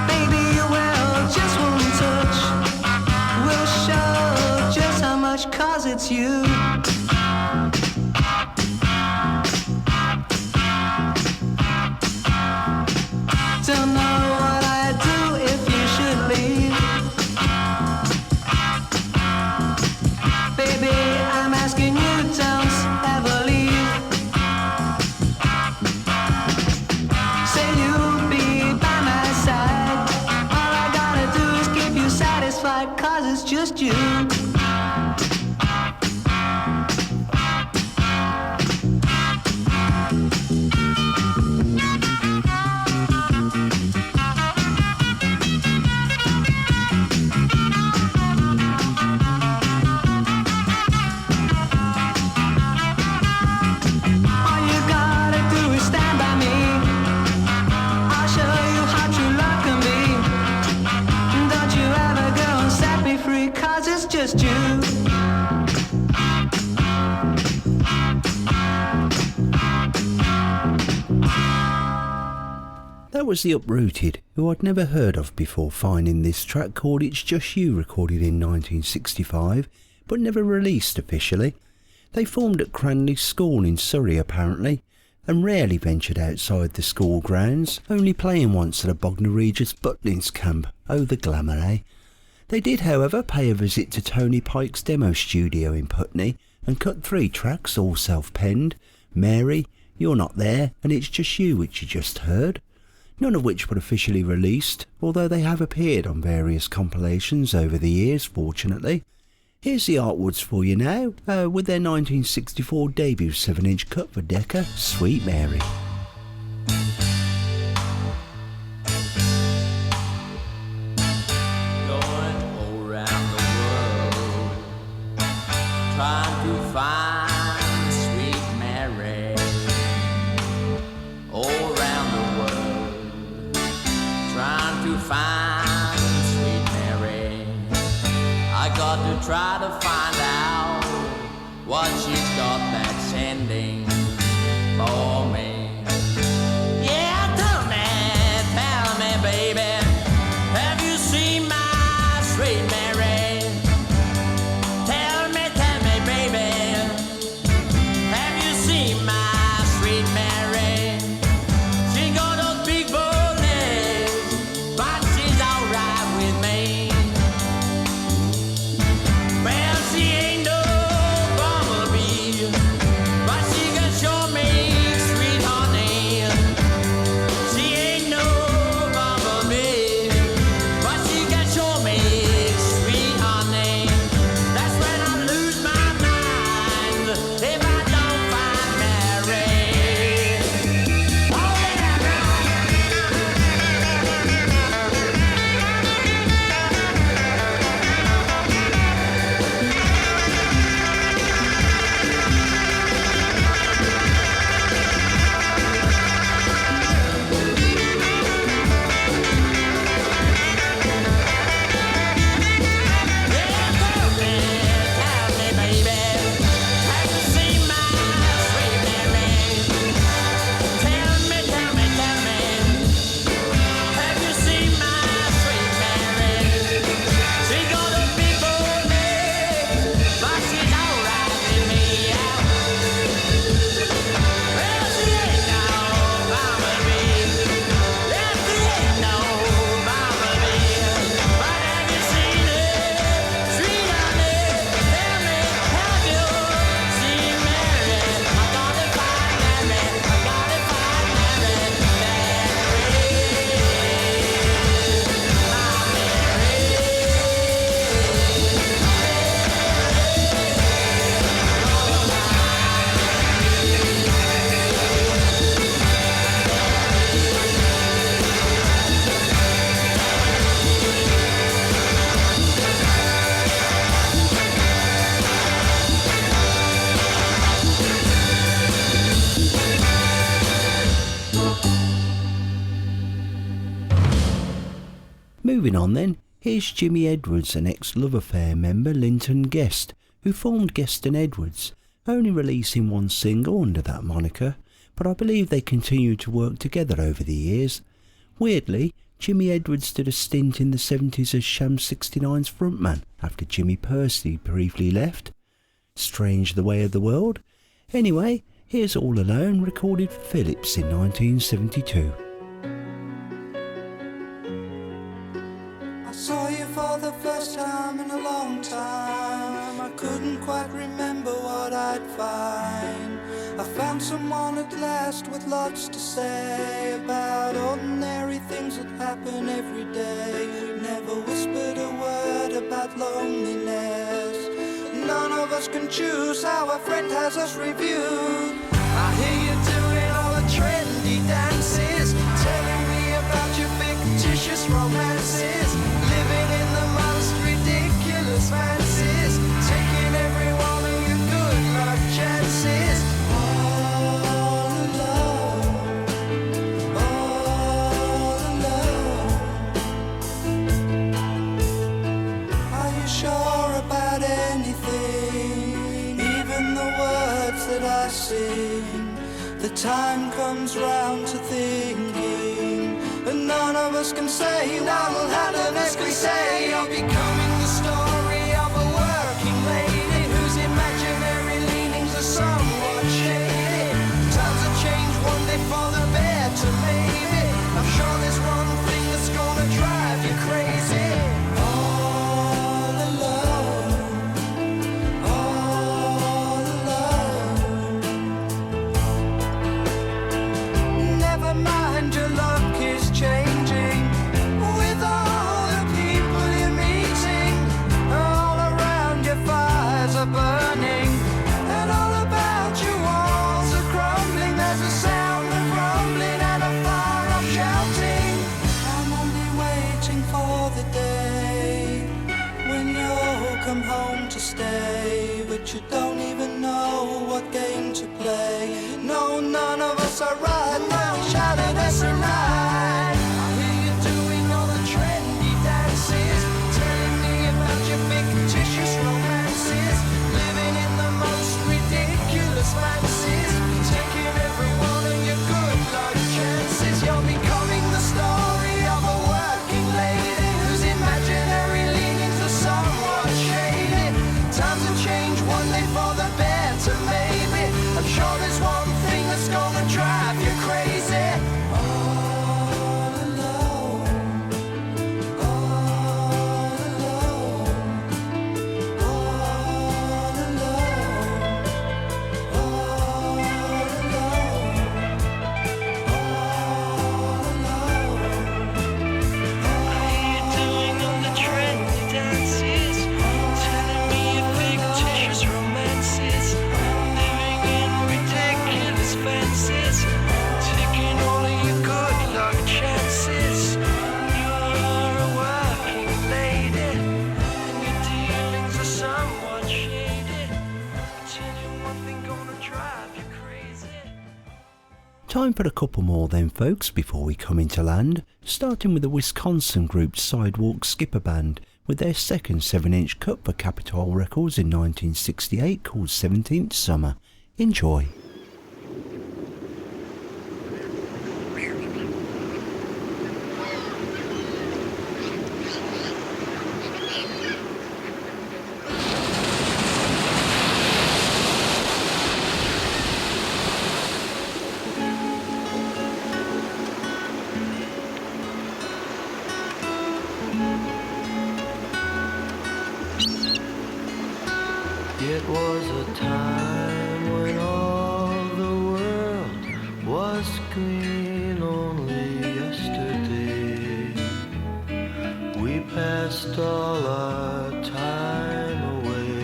Baby, your world, just one touch will show just how much, 'cause it's you. Don't know what I'd do if you should leave. Baby, I'm asking you, don't ever leave. Say you'll be by my side. All I gotta do is keep you satisfied, 'cause it's just you. All you gotta do is stand by me. I'll show you how true love can be. Don't you ever go and set me free, 'cause it's just you.
That was the Uprooted, who I'd never heard of before finding this track called It's Just You, recorded in 1965, but never released officially. They formed at Cranley School in Surrey apparently, and rarely ventured outside the school grounds, only playing once at a Bognor Regis Butlins camp. Oh, the glamour, eh? They did, however, pay a visit to Tony Pike's demo studio in Putney and cut 3 tracks, all self-penned: Mary, You're Not There, and It's Just You, which you just heard. None of which were officially released, although they have appeared on various compilations over the years, fortunately. Here's the artworks for you now, with their 1964 debut 7-inch cut for Decca, Sweet Mary.
Going all around the world, trying to find Sweet Mary. All around the world, to find sweet Mary. I got to try to find out what she's got that's sending for me. Yeah, tell me, baby, have you seen my sweet Mary? Tell me, baby, have you seen my sweet Mary? She got those big bold legs, but she's alright with me. Well, she ain't no bumblebee, but she can sure make sweet honey. She ain't no bumblebee, but she can sure make sweet honey. That's when I lose my mind if I don't find Mary. Oh yeah. Tell me, baby, have you seen my sweet Mary? Tell me, have you seen my sweet Mary? She got a big bold legs, but she's alright with me. Well, she ain't no bumblebee. Yes, she ain't no bumblebee. But have you seen her, sweet honey? Tell me, have you seen Mary? I gotta find Mary. I gotta find Mary.
Moving on then, here's Jimmy Edwards, an ex-Love Affair member Linton Guest, who formed Guest and Edwards, only releasing one single under that moniker, but I believe they continued to work together over the years. Weirdly, Jimmy Edwards did a stint in the 70s as Sham 69's frontman after Jimmy Percy briefly left. Strange the way of the world. Anyway, here's All Alone, recorded for Philips in 1972.
I saw you for the first time in a long time. I couldn't quite remember what I'd find. I found someone at last with lots to say about ordinary things that happen every day. Never whispered a word about loneliness. None of us can choose how a friend has us reviewed. I hear you doing all the trendy dances, telling me about your fictitious romances, living in the most ridiculous fancies, taking every one of your good luck chances. All alone, all alone. Are you sure about anything? Even the words that I sing, the time comes round to thinking, and none of us can say what will happen as we say. You're becoming the story of a working lady whose imaginary leanings are somewhat shady. Times have changed one day for the better, maybe. I'm sure there's one thing that's gonna drive you crazy. All alone, all alone. Never mind, your luck is changing with all the people you're meeting. All around your fires are burning, and all about your walls are crumbling. There's a sound of rumbling and a far off shouting. I'm only waiting for the day when you'll come home to stay, but you don't even know what game to play. No, none of us are right now, shattered every night. I hear you doing all the
Time for a couple more then folks before we come into land, starting with the Wisconsin group Sidewalk Skipper Band with their second 7-inch cut for Capitol Records in 1968 called 17th Summer. Enjoy.
It was a time when all the world was green only yesterday. We passed all our time away.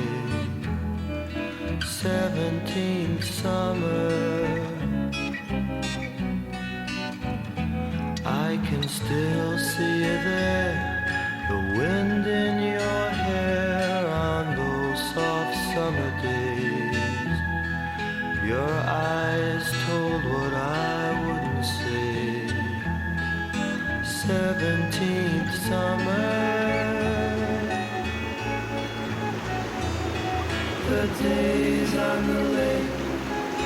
17th summer, I can still see you there, the wind in your hair on those soft summer days. Your eyes told what I wouldn't say. 17th summer, the days on the lake,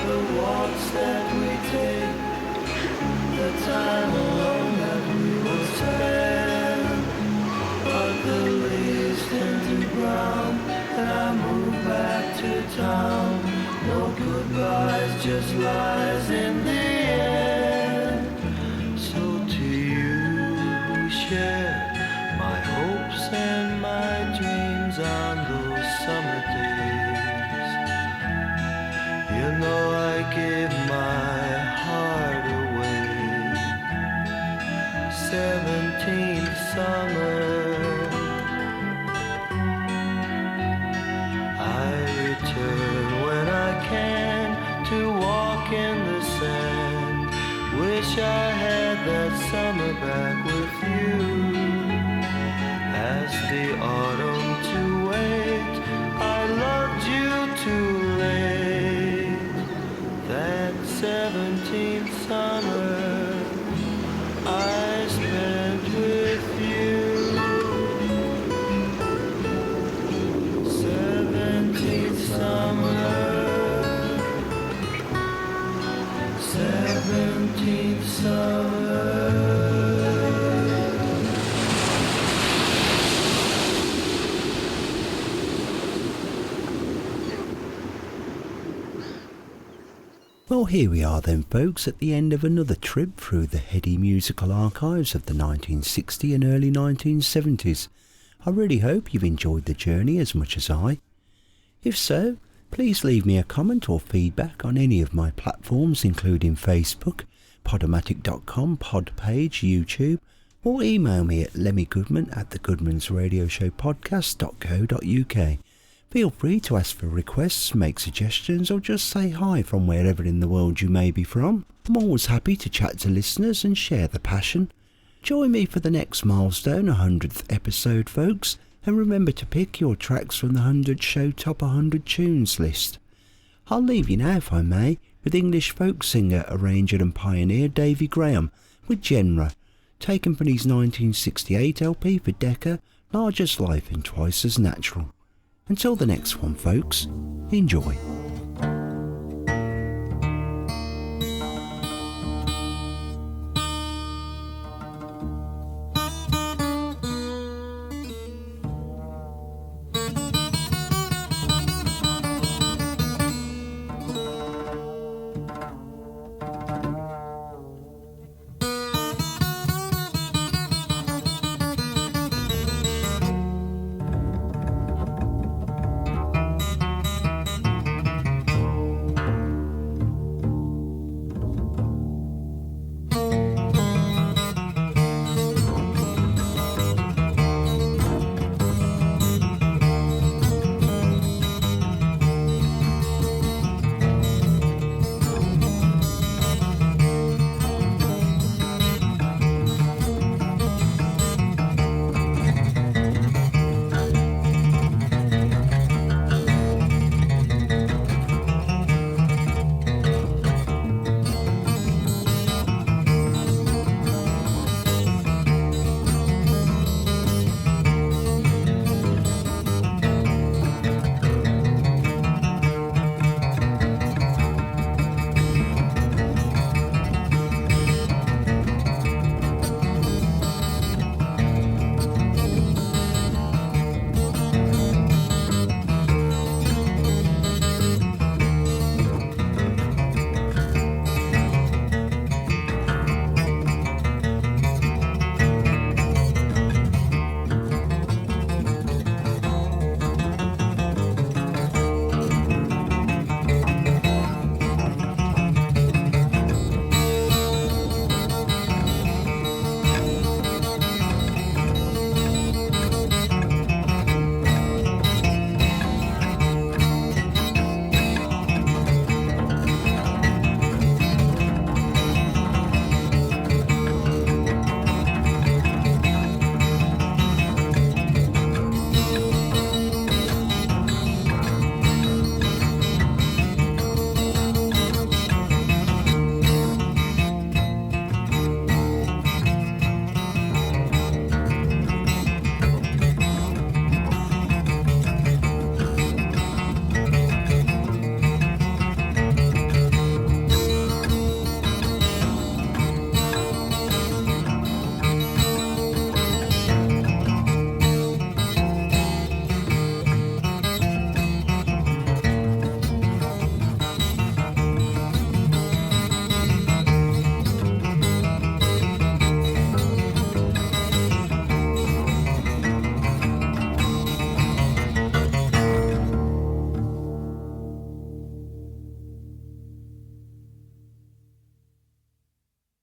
the walks that we take, the time alone that we will spend. But the leaves turn to brown and I move back to town. No goodbyes, just lies in the end. So to you we shared my hopes and my dreams on those summer days. You know I gave my heart away. 17th summer, when I can to walk in the sand. Wish I had that summer back with you. Ask the autumn to wait, I loved you too late. That 17th summer I spent with you. 17th summer, 17th summer.
Well, here we are then folks at the end of another trip through the heady musical archives of the 1960s and early 1970s. I really hope you've enjoyed the journey as much as I. If so, please leave me a comment or feedback on any of my platforms including Facebook, Podomatic.com, Podpage, YouTube, or email me at lemmygoodman@thegoodmansradioshowpodcast.co.uk. Feel free to ask for requests, make suggestions, or just say hi from wherever in the world you may be from. I'm always happy to chat to listeners and share the passion. Join me for the next milestone, 100th episode, folks, and remember to pick your tracks from the 100 Show Top 100 Tunes list. I'll leave you now, if I may, with English folk singer, arranger and pioneer Davy Graham with Genre, taken from his 1968 LP for Decca, Large as Life and Twice as Natural. Until the next one, folks, enjoy.